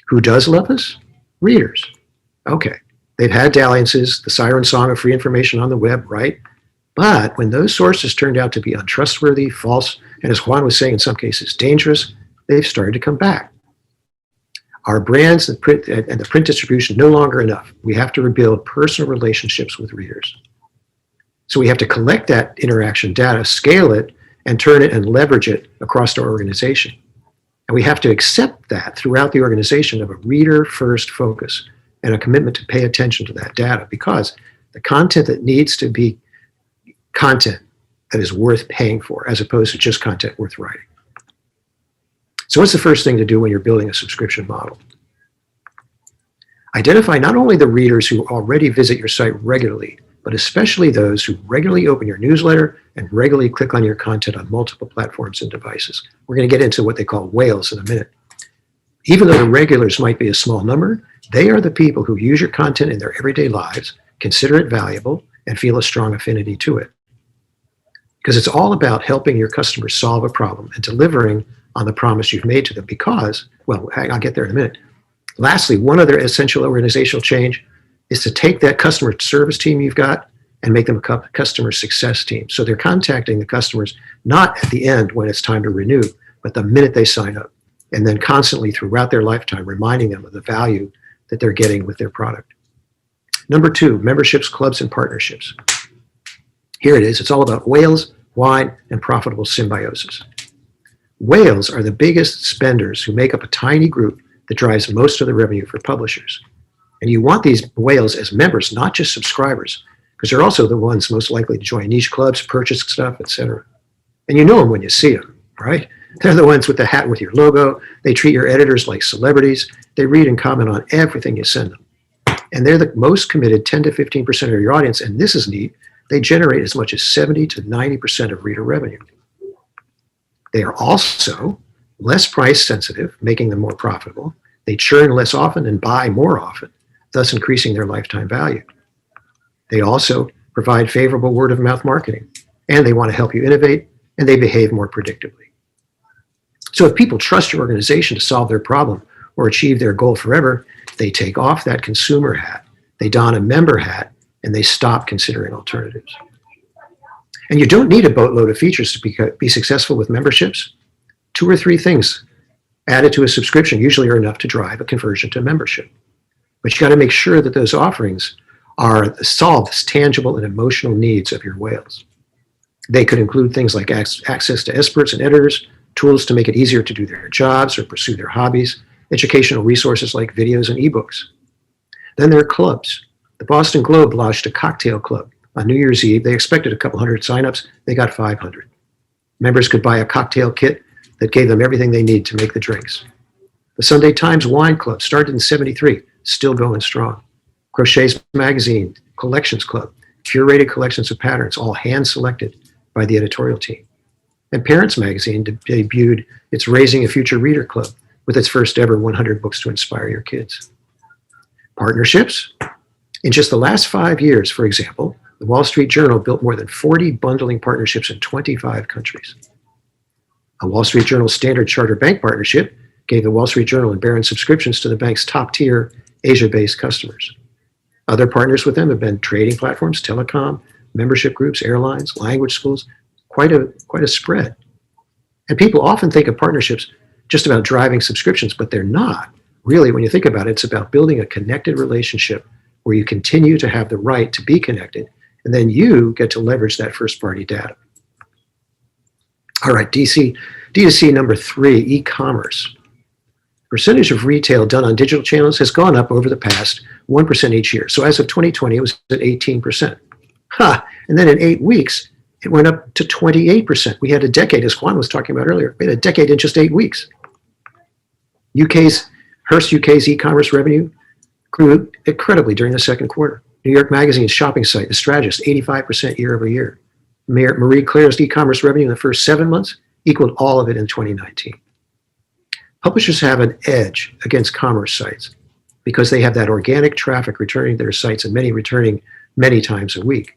Who does love us? Readers. Okay, they've had dalliances, the siren song of free information on the web, right? But when those sources turned out to be untrustworthy, false, and as Juan was saying, in some cases dangerous, they've started to come back. Our brands and the print distribution no longer enough. We have to rebuild personal relationships with readers. So we have to collect that interaction data, scale it, and turn it and leverage it across our organization. And we have to accept that throughout the organization of a reader-first focus and a commitment to pay attention to that data, because the content that needs to be content that is worth paying for, as opposed to just content worth writing. So what's the first thing to do when you're building a subscription model? Identify not only the readers who already visit your site regularly, but especially those who regularly open your newsletter and regularly click on your content on multiple platforms and devices. We're going to get into what they call whales in a minute. Even though the regulars might be a small number, they are the people who use your content in their everyday lives, consider it valuable, and feel a strong affinity to it. Because it's all about helping your customers solve a problem and delivering on the promise you've made to them because, well, I'll get there in a minute. Lastly, one other essential organizational change is to take that customer service team you've got and make them a customer success team. So they're contacting the customers not at the end when it's time to renew, but the minute they sign up, and then constantly throughout their lifetime reminding them of the value that they're getting with their product. Number 2, memberships, clubs, and partnerships. Here it is. It's all about whales, wine, and profitable symbiosis. Whales are the biggest spenders who make up a tiny group that drives most of the revenue for publishers. And you want these whales as members, not just subscribers, because they're also the ones most likely to join niche clubs, purchase stuff, etc. And you know them when you see them, right? They're the ones with the hat with your logo. They treat your editors like celebrities. They read and comment on everything you send them. And they're the most committed 10 to 15% of your audience. And this is neat. They generate as much as 70 to 90% of reader revenue. They are also less price sensitive, making them more profitable. They churn less often and buy more often, thus increasing their lifetime value. They also provide favorable word of mouth marketing, and they want to help you innovate, and they behave more predictably. So if people trust your organization to solve their problem or achieve their goal forever, they take off that consumer hat, they don a member hat, and they stop considering alternatives. And you don't need a boatload of features to be successful with memberships. 2 or 3 things added to a subscription usually are enough to drive a conversion to membership. But you got to make sure that those offerings solve the tangible and emotional needs of your whales. They could include things like access to experts and editors, tools to make it easier to do their jobs or pursue their hobbies, educational resources like videos and ebooks. Then there are clubs. The Boston Globe launched a cocktail club On New Year's Eve, they expected a couple hundred signups. They got 500. Members could buy a cocktail kit that gave them everything they need to make the drinks. The Sunday Times Wine Club started in '73, still going strong. Crochet's Magazine, Collections Club, curated collections of patterns, all hand-selected by the editorial team. And Parents Magazine debuted its Raising a Future Reader Club with its first ever 100 books to inspire your kids. Partnerships. In just the last 5 years, for example, the Wall Street Journal built more than 40 bundling partnerships in 25 countries. A Wall Street Journal Standard Chartered Bank partnership gave the Wall Street Journal and Barron's subscriptions to the bank's top-tier Asia-based customers. Other partners with them have been trading platforms, telecom, membership groups, airlines, language schools, quite a spread. And people often think of partnerships just about driving subscriptions, but they're not. Really, when you think about it, it's about building a connected relationship where you continue to have the right to be connected, and then you get to leverage that first-party data. All right, D2C number 3, e-commerce. Percentage of retail done on digital channels has gone up over the past 1% each year. So as of 2020, it was at 18%. And then in 8 weeks, it went up to 28%. We had a decade, as Juan was talking about earlier, we had a decade in just 8 weeks. Hearst UK's e-commerce revenue grew incredibly during the second quarter. New York Magazine's shopping site, The Strategist, 85% year over year. Marie Claire's e-commerce revenue in the first 7 months equaled all of it in 2019. Publishers have an edge against commerce sites because they have that organic traffic returning to their sites, and many returning many times a week.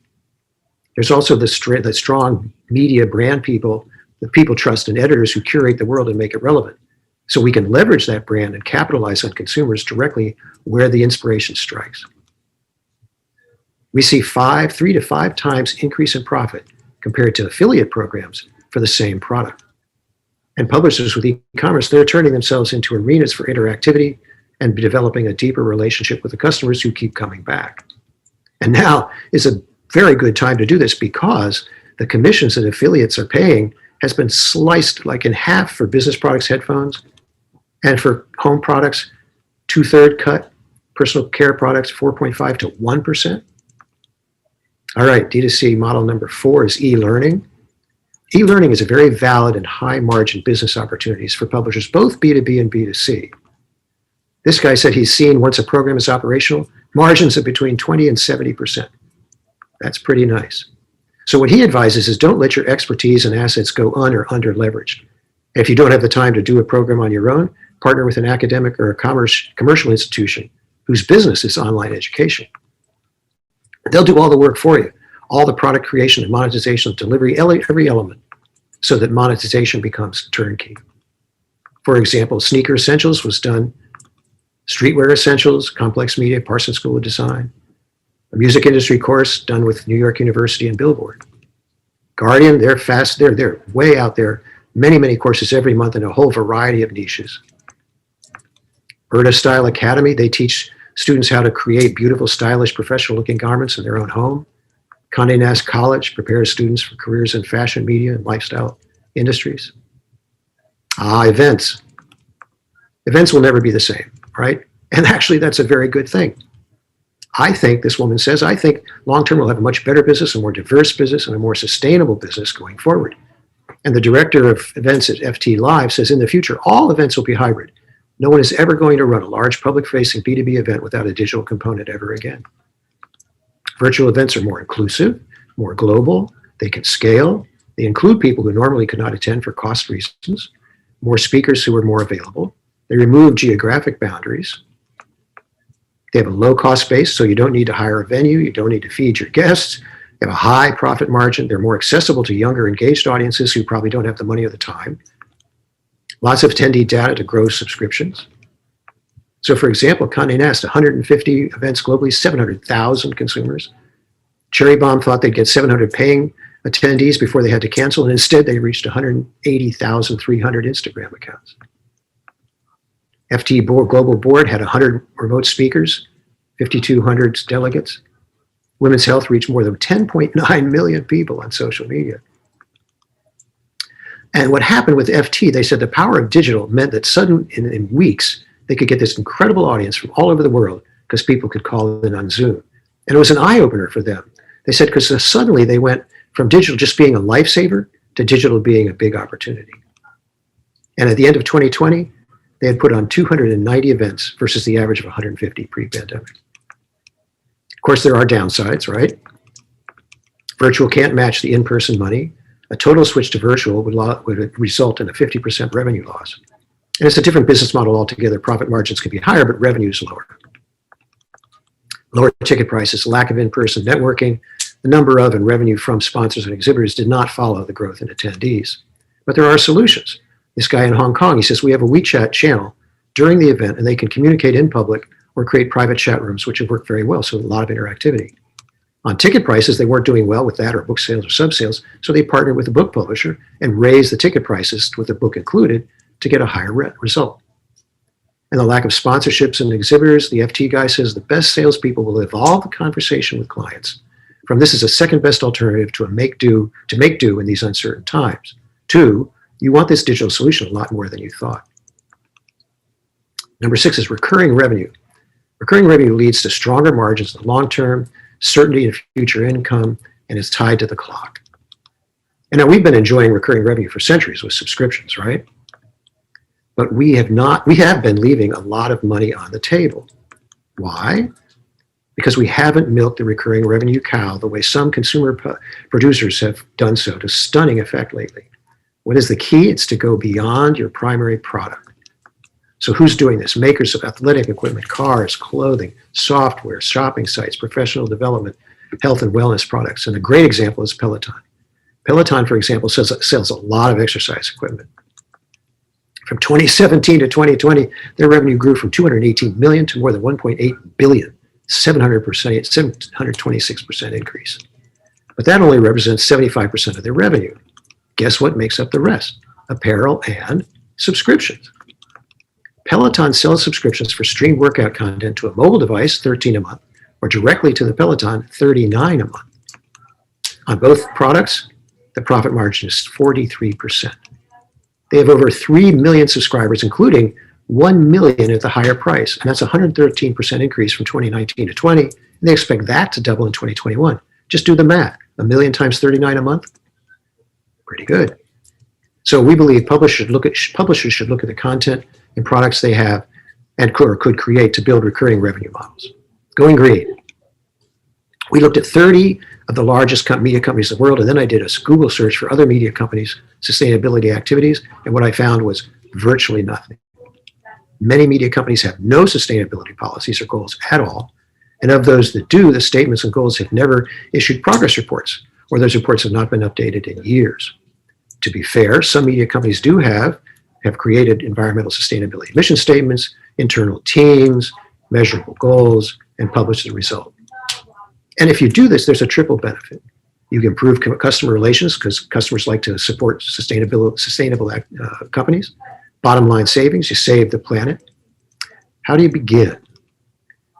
There's also the strong media brand people that people trust, and editors who curate the world and make it relevant. So we can leverage that brand and capitalize on consumers directly where the inspiration strikes. We see 3 to 5 times increase in profit compared to affiliate programs for the same product. And publishers with e-commerce, they're turning themselves into arenas for interactivity and developing a deeper relationship with the customers who keep coming back. And now is a very good time to do this because the commissions that affiliates are paying has been sliced like in half for business products, headphones, and for home products, 2/3 cut, personal care products, 4.5 to 1%. All right, D2C model number 4 is e-learning. E-learning is a very valid and high margin business opportunities for publishers, both B2B and B2C. This guy said he's seen, once a program is operational, margins of between 20 and 70%. That's pretty nice. So what he advises is don't let your expertise and assets go or under leveraged. If you don't have the time to do a program on your own, partner with an academic or a commercial institution whose business is online education. They'll do all the work for you, all the product creation and monetization, delivery, every element, so that monetization becomes turnkey. For example, Sneaker Essentials was done, Streetwear Essentials, Complex Media, Parsons School of Design, a music industry course done with New York University and Billboard. Guardian, they're way out there, many courses every month in a whole variety of niches. Berta Style Academy, they teach students how to create beautiful, stylish, professional-looking garments in their own home. Condé Nast College prepares students for careers in fashion, media, and lifestyle industries. Events. Events will never be the same, right? And actually, that's a very good thing. I think, this woman says, I think long-term we'll have a much better business, a more diverse business, and a more sustainable business going forward. And the director of events at FT Live says, in the future, all events will be hybrid. No one is ever going to run a large public-facing B2B event without a digital component ever again. Virtual events are more inclusive, more global, they can scale, they include people who normally could not attend for cost reasons, more speakers who are more available, they remove geographic boundaries, they have a low-cost base, so you don't need to hire a venue, you don't need to feed your guests, they have a high profit margin, they're more accessible to younger, engaged audiences who probably don't have the money or the time, lots of attendee data to grow subscriptions. So for example, Condé Nast, 150 events globally, 700,000 consumers. Cherry Bomb thought they'd get 700 paying attendees before they had to cancel, and instead they reached 180,300 Instagram accounts. FT Global Board had 100 remote speakers, 5,200 delegates. Women's Health reached more than 10.9 million people on social media. And what happened with FT, they said the power of digital meant that in weeks, they could get this incredible audience from all over the world because people could call in on Zoom. And it was an eye-opener for them They said because suddenly they went from digital just being a lifesaver to digital being a big opportunity. And at the end of 2020, they had put on 290 events versus the average of 150 pre-pandemic. Of course, there are downsides, right? Virtual can't match the in-person money. A total switch to virtual would result in a 50% revenue loss. And it's a different business model altogether. Profit margins could be higher, but revenues lower. Lower ticket prices, lack of in-person networking, the number of and revenue from sponsors and exhibitors did not follow the growth in attendees. But there are solutions. This guy in Hong Kong, he says, we have a WeChat channel during the event and they can communicate in public or create private chat rooms, which have worked very well. So a lot of interactivity. On ticket prices, they weren't doing well with that or book sales or sub sales. So they partnered with a book publisher and raised the ticket prices with the book included to get a higher result. And the lack of sponsorships and exhibitors, the FT guy says the best salespeople will evolve the conversation with clients from this is a second best alternative to make do in these uncertain times. Two, you want this digital solution a lot more than you thought. Number 6 is recurring revenue. Recurring revenue leads to stronger margins in the long term, certainty of future income, and is tied to the clock. And now we've been enjoying recurring revenue for centuries with subscriptions, right? But we have been leaving a lot of money on the table. Why? Because we haven't milked the recurring revenue cow the way some consumer producers have done so to stunning effect lately. What is the key? It's to go beyond your primary product. So who's doing this? Makers of athletic equipment, cars, clothing, software, shopping sites, professional development, health and wellness products. And a great example is Peloton. Peloton, for example, sells a lot of exercise equipment. From 2017 to 2020, their revenue grew from 218 million to more than 1.8 billion, 726% increase. But that only represents 75% of their revenue. Guess what makes up the rest? Apparel and subscriptions. Peloton sells subscriptions for streamed workout content to a mobile device, $13 a month, or directly to the Peloton, $39 a month. On both products, the profit margin is 43%. They have over 3 million subscribers, including 1 million at the higher price. And that's a 113% increase from 2019 to 20. And they expect that to double in 2021. Just do the math. 1 million times 39 a month. Pretty good. So we believe publishers should look at the content and products they have and could create to build recurring revenue models. Going green. We looked at 30 of the largest media companies in the world, and then I did a Google search for other media companies' sustainability activities, and what I found was virtually nothing. Many media companies have no sustainability policies or goals at all, and of those that do, the statements and goals have never issued progress reports, or those reports have not been updated in years. To be fair, some media companies do have created environmental sustainability mission statements, internal teams, measurable goals, and published the result. And if you do this, there's a triple benefit. You can improve customer relations because customers like to support sustainable companies. Bottom line savings, you save the planet. How do you begin?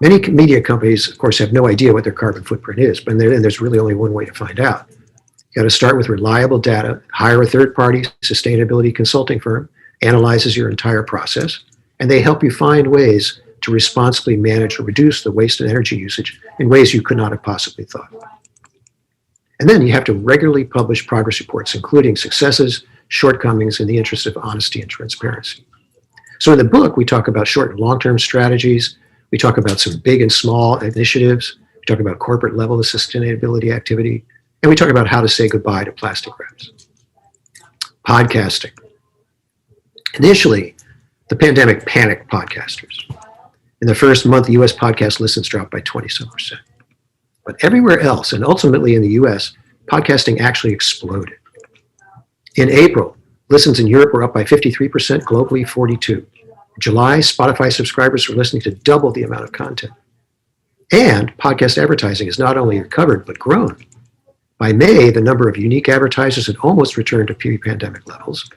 Many media companies, of course, have no idea what their carbon footprint is, but there's really only one way to find out. You got to start with reliable data, hire a third-party sustainability consulting firm, analyzes your entire process, and they help you find ways to responsibly manage or reduce the waste and energy usage in ways you could not have possibly thought. And then you have to regularly publish progress reports, including successes, shortcomings, in the interest of honesty and transparency. So in the book, we talk about short and long-term strategies. We talk about some big and small initiatives. We talk about corporate level of sustainability activity. And we talk about how to say goodbye to plastic wraps. Podcasting. Initially, the pandemic panicked podcasters. In the first month, the US podcast listens dropped by 20%. But everywhere else, and ultimately in the US, podcasting actually exploded. In April, listens in Europe were up by 53%, globally 42%. In July, Spotify subscribers were listening to double the amount of content. And podcast advertising has not only recovered, but grown. By May, the number of unique advertisers had almost returned to pre-pandemic levels.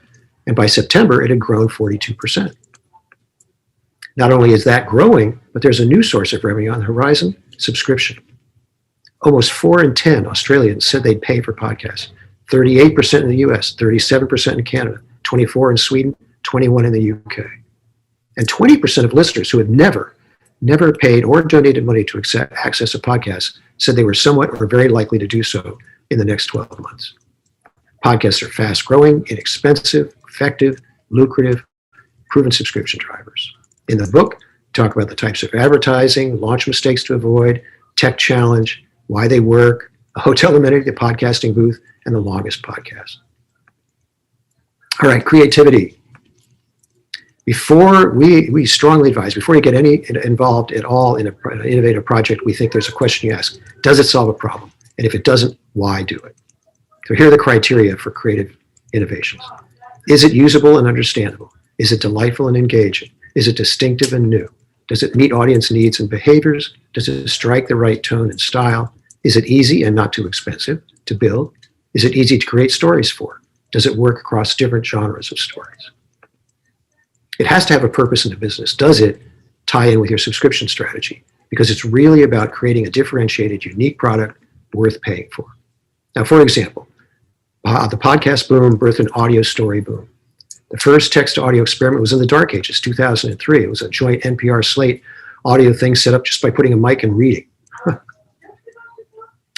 And by September, it had grown 42%. Not only is that growing, but there's a new source of revenue on the horizon, subscription. Almost 4 in 10 Australians said they'd pay for podcasts. 38% in the US, 37% in Canada, 24% in Sweden, 21% in the UK. And 20% of listeners who had never never paid or donated money to access a podcast said they were somewhat or very likely to do so in the next 12 months. Podcasts are fast growing, inexpensive, effective, lucrative, proven subscription drivers. In the book, we talk about the types of advertising, launch mistakes to avoid, tech challenge, why they work, a hotel amenity, the podcasting booth, and the longest podcast. All right, creativity. Before we strongly advise, before you get involved at all in an innovative project, we think there's a question you ask. Does it solve a problem? And if it doesn't, why do it? So here are the criteria for creative innovations. Is it usable and understandable? Is it delightful and engaging? Is it distinctive and new? Does it meet audience needs and behaviors? Does it strike the right tone and style? Is it easy and not too expensive to build? Is it easy to create stories for? Does it work across different genres of stories? It has to have a purpose in the business. Does it tie in with your subscription strategy? Because it's really about creating a differentiated, unique product worth paying for. Now, for example, the podcast boom birthed an audio story boom. The first text-to-audio experiment was in the dark ages, 2003. It was a joint NPR Slate audio thing set up just by putting a mic and reading.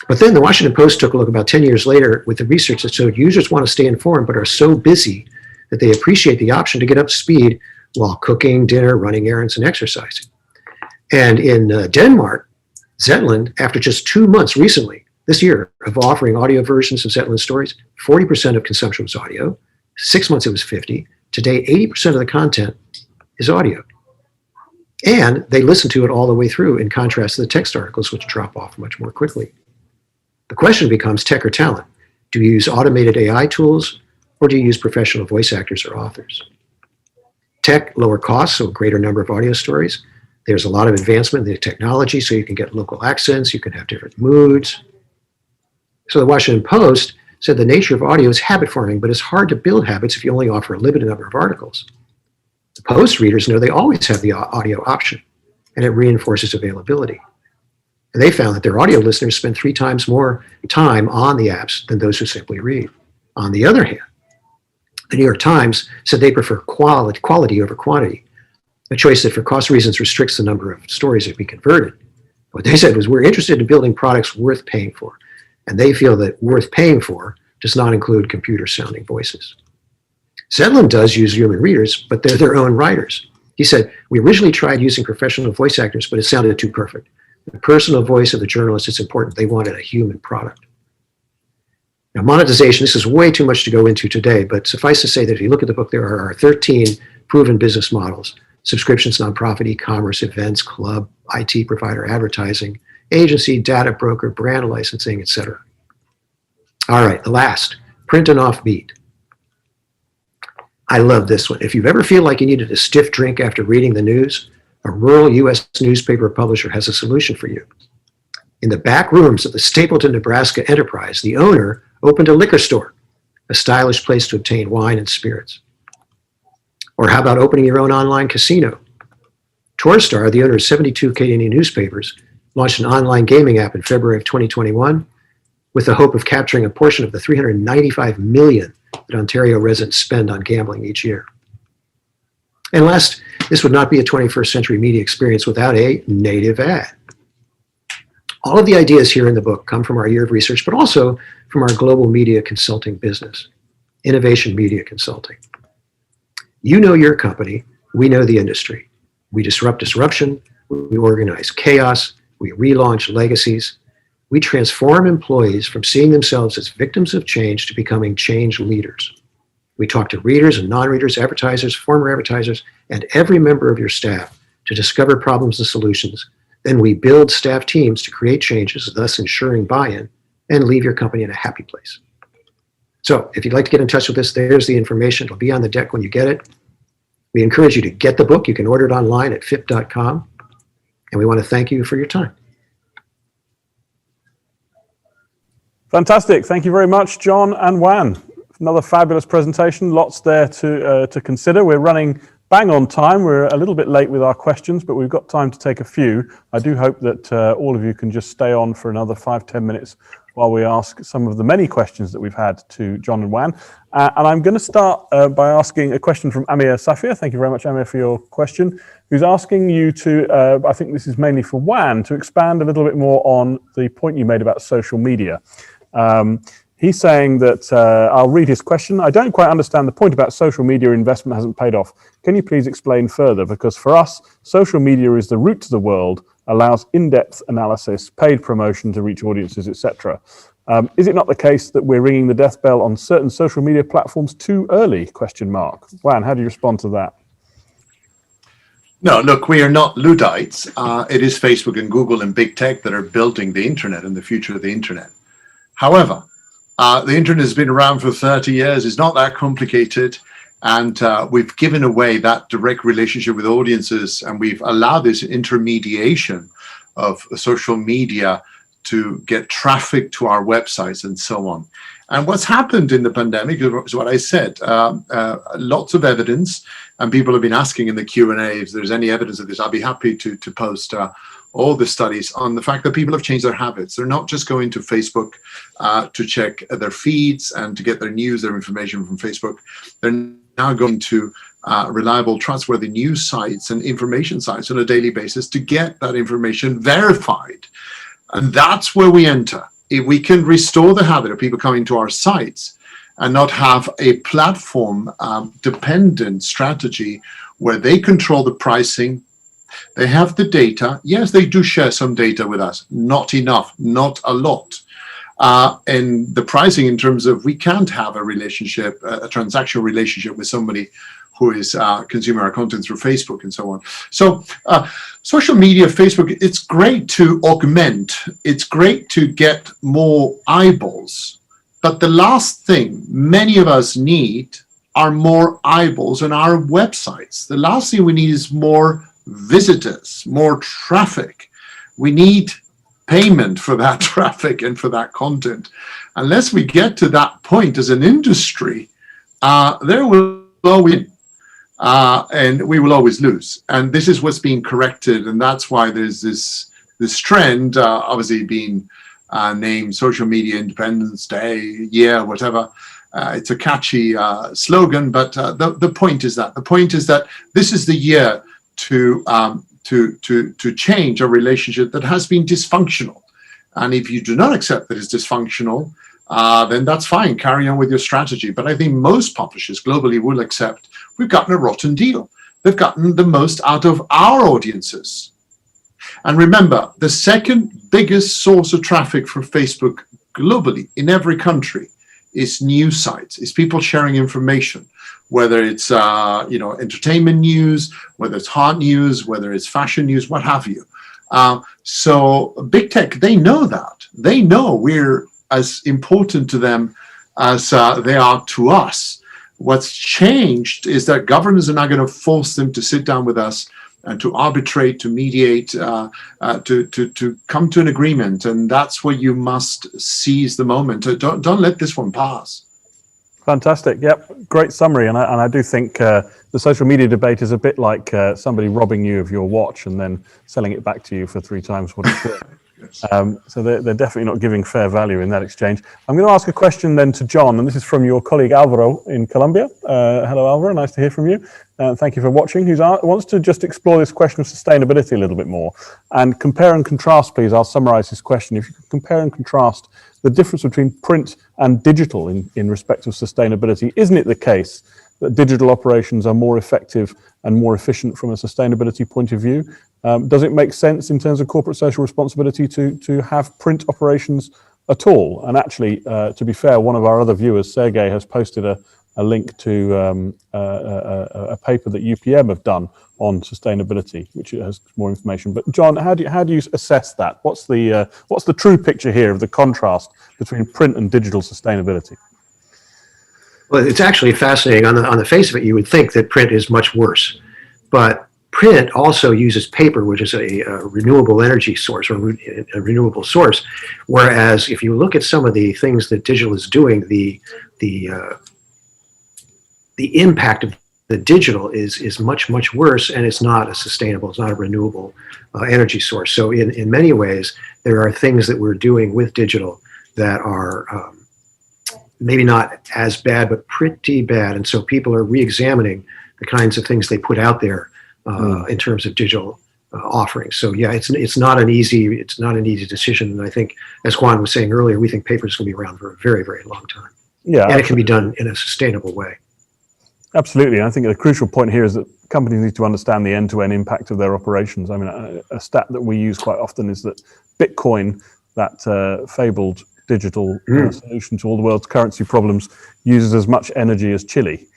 But then the Washington Post took a look about 10 years later with the research that showed users want to stay informed but are so busy that they appreciate the option to get up to speed while cooking, dinner, running errands, and exercising. And in Denmark, Zetland, after just 2 months recently, this year, of offering audio versions of Zetland stories, 40% of consumption was audio. 6 months it was 50. Today, 80% of the content is audio. And they listen to it all the way through, in contrast to the text articles, which drop off much more quickly. The question becomes tech or talent. Do you use automated AI tools, or do you use professional voice actors or authors? Tech, lower costs, so a greater number of audio stories. There's a lot of advancement in the technology, so you can get local accents, you can have different moods. So the Washington Post said the nature of audio is habit forming, but it's hard to build habits if you only offer a limited number of articles. The Post readers know they always have the audio option, and it reinforces availability. And they found that their audio listeners spend 3 times more time on the apps than those who simply read. On the other hand, the New York Times said they prefer quality over quantity, a choice that for cost reasons restricts the number of stories that be converted. What they said was, we're interested in building products worth paying for. And they feel that worth paying for does not include computer-sounding voices. Zetland does use human readers, but they're their own writers. He said, we originally tried using professional voice actors, but it sounded too perfect. The personal voice of the journalist is important. They wanted a human product. Now, monetization, this is way too much to go into today, but suffice to say that if you look at the book, there are 13 proven business models: subscriptions, nonprofit, e-commerce, events, club, IT provider, advertising, agency, data broker, brand licensing, etc. All right, the last, print and offbeat. I love this one. If you ever feel like you needed a stiff drink after reading the news, a rural U.S. newspaper publisher has a solution for you. In the back rooms of the Stapleton, Nebraska enterprise, the owner opened a liquor store, a stylish place to obtain wine and spirits. Or how about opening your own online casino? Torstar, the owner of 72 Canadian newspapers, launched an online gaming app in February of 2021 with the hope of capturing a portion of the $395 million that Ontario residents spend on gambling each year. And last, this would not be a 21st century media experience without a native ad. All of the ideas here in the book come from our year of research, but also from our global media consulting business, Innovation Media Consulting. You know your company, we know the industry. We disrupt disruption, we organize chaos, we relaunch legacies. We transform employees from seeing themselves as victims of change to becoming change leaders. We talk to readers and non-readers, advertisers, former advertisers, and every member of your staff to discover problems and solutions. Then we build staff teams to create changes, thus ensuring buy-in, and leave your company in a happy place. So if you'd like to get in touch with us, there's the information. It'll be on the deck when you get it. We encourage you to get the book. You can order it online at FIPP.com. And we want to thank you for your time. Fantastic. Thank you very much, John and Juan. Another fabulous presentation. Lots there to consider. We're running bang on time. We're a little bit late with our questions, but we've got time to take a few. I do hope that all of you can just stay on for another 5-10 minutes while we ask some of the many questions that we've had to John and Juan. And I'm going to start by asking a question from Amir Safir. Thank you very much, Amir, for your question, who's asking you to, I think this is mainly for Juan, to expand a little bit more on the point you made about social media. He's saying that, I'll read his question. I don't quite understand the point about social media investment hasn't paid off. Can you please explain further? Because for us, social media is the route to the world, allows in-depth analysis, paid promotion to reach audiences, etc. Is it not the case that we're ringing the death bell on certain social media platforms too early? Juan, how do you respond to that? No, look, we are not Luddites. It is Facebook and Google and big tech that are building the internet and the future of the internet. However, the internet has been around for 30 years. It's not that complicated. And we've given away that direct relationship with audiences, and we've allowed this intermediation of social media to get traffic to our websites and so on. And what's happened in the pandemic is what I said, lots of evidence, and people have been asking in the Q&A if there's any evidence of this. I'll be happy to post all the studies on the fact that people have changed their habits. They're not just going to Facebook to check their feeds and to get their news, their information from Facebook. They're now going to reliable, trustworthy news sites and information sites on a daily basis to get that information verified. And that's where we enter. If we can restore the habit of people coming to our sites and not have a platform dependent strategy where they control the pricing, they have the data. Yes, they do share some data with us, not enough, not a lot. And the pricing in terms of we can't have a relationship, a transactional relationship with somebody who is consuming our content through Facebook and so on. So social media, Facebook, it's great to augment. It's great to get more eyeballs. But the last thing many of us need are more eyeballs on our websites. The last thing we need is more visitors, more traffic. We need payment for that traffic and for that content. Unless we get to that point as an industry, there will always and we will always lose. And this is what's being corrected, and that's why there's this trend, obviously being named Social Media Independence Day, yeah, whatever. It's a catchy slogan, but the point is that this is the year to change a relationship that has been dysfunctional. And if you do not accept that it's dysfunctional, then that's fine, carry on with your strategy. But I think most publishers globally will accept we've gotten a rotten deal. They've gotten the most out of our audiences. And remember, the second biggest source of traffic for Facebook globally in every country is news sites, is people sharing information, whether it's entertainment news, whether it's hard news, whether it's fashion news, what have you. So big tech, they know that. They know we're as important to them as they are to us. What's changed is that governments are now going to force them to sit down with us and to arbitrate, to mediate, to come to an agreement. And that's where you must seize the moment. Don't let this one pass. Fantastic. Yep. Great summary. And I do think the social media debate is a bit like somebody robbing you of your watch and then selling it back to you for 3 times what it's worth. So they're definitely not giving fair value in that exchange. I'm going to ask a question then to John, and this is from your colleague Alvaro in Colombia. Hello, Alvaro. Nice to hear from you. Thank you for watching. Who wants to just explore this question of sustainability a little bit more and compare and contrast, please. I'll summarize his question. If you could compare and contrast the difference between print and digital in respect of sustainability. Isn't it the case that digital operations are more effective and more efficient from a sustainability point of view? Does it make sense in terms of corporate social responsibility to have print operations at all? And actually, to be fair, one of our other viewers, Sergey, has posted a link to a paper that UPM have done on sustainability, which has more information. But John, how do you assess that? What's the true picture here of the contrast between print and digital sustainability? Well, it's actually fascinating. On the face of it, you would think that print is much worse, but print also uses paper, which is a renewable energy source or a renewable source. Whereas if you look at some of the things that digital is doing, the impact of the digital is much, much worse, and it's not a sustainable, it's not a renewable energy source. So in many ways, there are things that we're doing with digital that are maybe not as bad, but pretty bad. And so people are re-examining the kinds of things they put out there in terms of digital offerings. So yeah, it's not an easy decision. And I think, as Juan was saying earlier, we think paper is going to be around for a very, very long time. Yeah, and it can be done in a sustainable way. Absolutely. And I think the crucial point here is that companies need to understand the end-to-end impact of their operations. I mean, a stat that we use quite often is that Bitcoin, that fabled digital solution to all the world's currency problems, uses as much energy as Chile,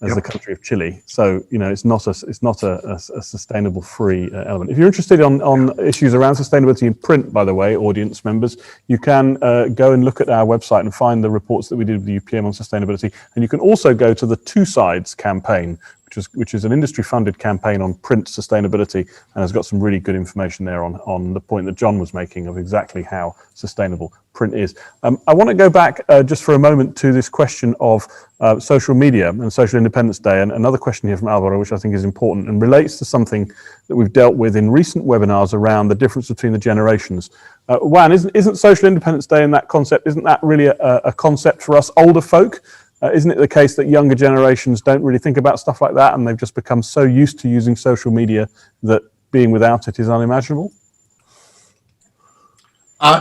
as the country of Chile. So, you know, it's not a sustainable free element. If you're interested on issues around sustainability in print, by the way, audience members, you can go and look at our website and find the reports that we did with the UPM on sustainability. And you can also go to the Two Sides campaign, which is an industry-funded campaign on print sustainability, and has got some really good information there on the point that John was making of exactly how sustainable print is. I want to go back just for a moment to this question of social media and Social Independence Day, and another question here from Alvaro, which I think is important and relates to something that we've dealt with in recent webinars around the difference between the generations. Juan, isn't Social Independence Day and that concept, isn't that really a concept for us older folk? Isn't it the case that younger generations don't really think about stuff like that, and they've just become so used to using social media that being without it is unimaginable?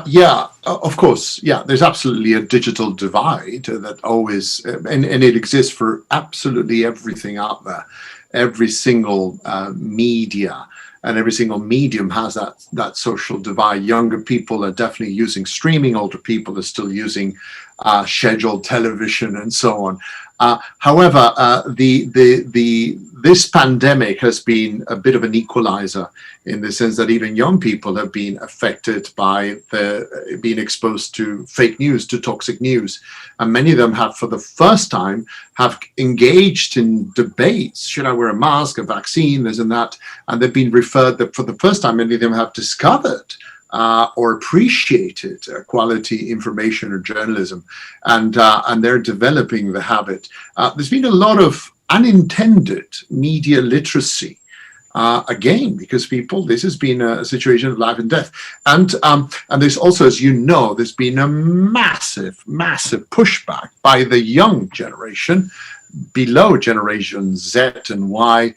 Yeah, of course. Yeah, there's absolutely a digital divide that always, and it exists for absolutely everything out there. Every single media and every single medium has that social divide. Younger people are definitely using streaming. Older people are still using scheduled television and so on. However, this pandemic has been a bit of an equalizer in the sense that even young people have been affected by being exposed to fake news, to toxic news. And many of them have, for the first time, have engaged in debates. Should I wear a mask, a vaccine, this and that? And they've been referred that for the first time, many of them have discovered or appreciated quality information or journalism, and they're developing the habit. There's been a lot of unintended media literacy, again, because this has been a situation of life and death. And there's also, as you know, there's been a massive pushback by the young generation, below Generation Z and Y,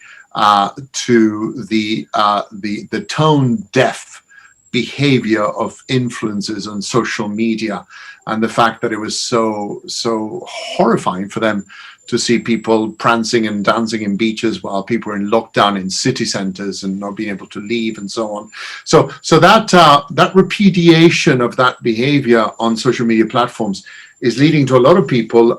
to the tone deaf behavior of influencers on social media, and the fact that it was so horrifying for them to see people prancing and dancing in beaches while people are in lockdown in city centers and not being able to leave and so on. So that repudiation of that behavior on social media platforms is leading to a lot of people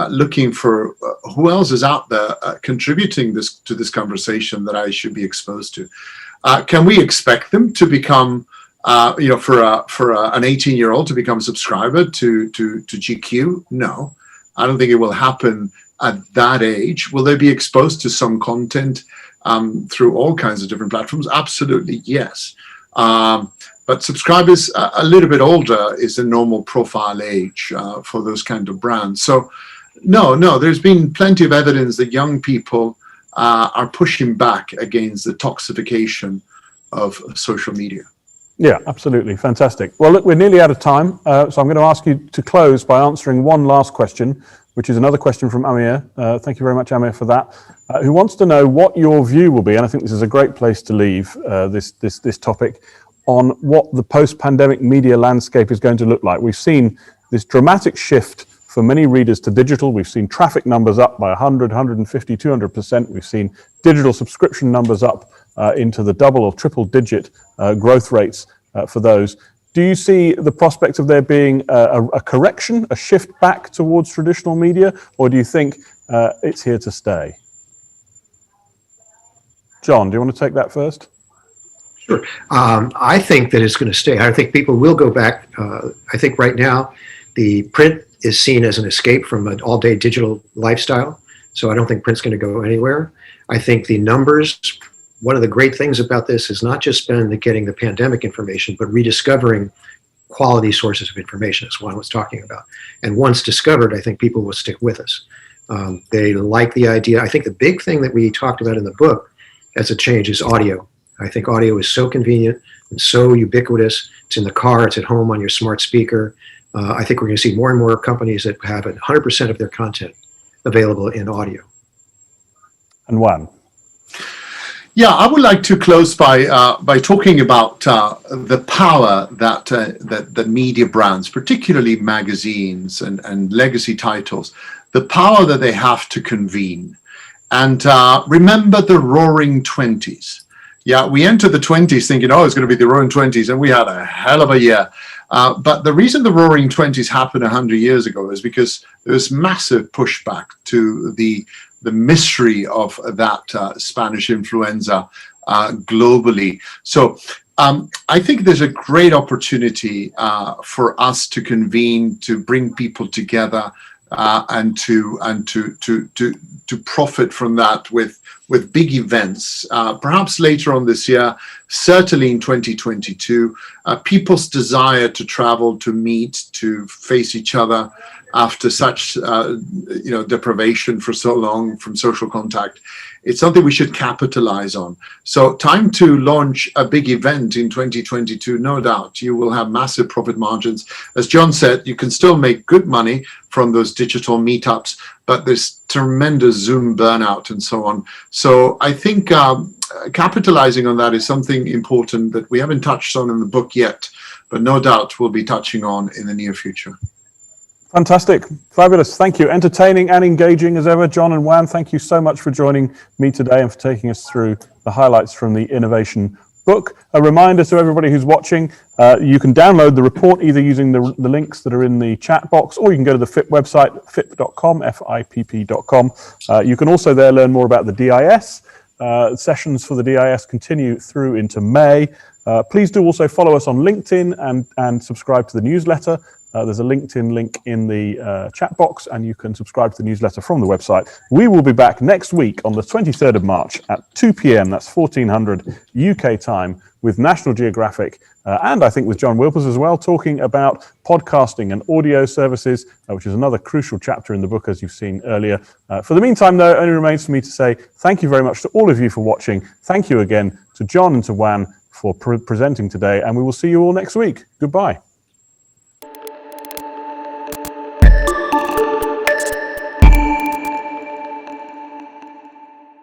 looking for who else is out there contributing to this conversation that I should be exposed to. Can we expect them to become, for an 18-year-old to become a subscriber to GQ? No, I don't think it will happen at that age. Will they be exposed to some content through all kinds of different platforms? Absolutely, yes. But subscribers a little bit older is the normal profile age for those kind of brands. So no, there's been plenty of evidence that young people are pushing back against the toxification of social media. Yeah, absolutely. Fantastic. Well, look, we're nearly out of time. So I'm going to ask you to close by answering one last question, which is another question from Amir. Thank you very much, Amir, for that. Who wants to know what your view will be, and I think this is a great place to leave this topic, on what the post-pandemic media landscape is going to look like. We've seen this dramatic shift for many readers to digital. We've seen traffic numbers up by 100, 150, 200%. We've seen digital subscription numbers up into the double or triple digit growth rates for those. Do you see the prospect of there being a correction, a shift back towards traditional media, or do you think it's here to stay? John, do you want to take that first? Sure. I think that it's going to stay. I think people will go back. I think right now the print is seen as an escape from an all-day digital lifestyle. So I don't think print's going to go anywhere. I think the numbers, one of the great things about this is not just been getting the pandemic information, but rediscovering quality sources of information, as Juan was talking about. And once discovered, I think people will stick with us. They like the idea. I think the big thing that we talked about in the book as a change is audio. I think audio is so convenient and so ubiquitous. It's in the car, it's at home on your smart speaker. I think we're going to see more and more companies that have 100% of their content available in audio. And Juan. Yeah, I would like to close by talking about the power that media brands, particularly magazines and legacy titles, the power that they have to convene. And remember the Roaring '20s. Yeah, we entered the '20s thinking, oh, it's going to be the Roaring '20s, and we had a hell of a year. But the reason the Roaring '20s happened 100 years ago is because there was massive pushback to the mystery of that Spanish influenza globally. So I think there's a great opportunity for us to convene, to bring people together, and to profit from that with big events, perhaps later on this year, certainly in 2022. People's desire to travel, to meet, to face each other after such deprivation for so long from social contact, it's something we should capitalize on. So time to launch a big event in 2022, no doubt. You will have massive profit margins. As John said, you can still make good money from those digital meetups, but there's tremendous Zoom burnout and so on. So I think capitalizing on that is something important that we haven't touched on in the book yet, but no doubt we'll be touching on in the near future. Fantastic. Fabulous. Thank you. Entertaining and engaging as ever. John and Juan, thank you so much for joining me today and for taking us through the highlights from the Innovation book. A reminder to everybody who's watching, you can download the report either using the links that are in the chat box, or you can go to the FIPP website, fipp.com, FIPP.com. You can also there learn more about the DIS. Sessions for the DIS continue through into May. Please do also follow us on LinkedIn and subscribe to the newsletter. There's a LinkedIn link in the chat box, and you can subscribe to the newsletter from the website. We will be back next week on the 23rd of March at 2 p.m. That's 1400 UK time with National Geographic and I think with John Wilpers as well, talking about podcasting and audio services, which is another crucial chapter in the book, as you've seen earlier. For the meantime, though, it only remains for me to say thank you very much to all of you for watching. Thank you again to John and to Juan for presenting today, and we will see you all next week. Goodbye.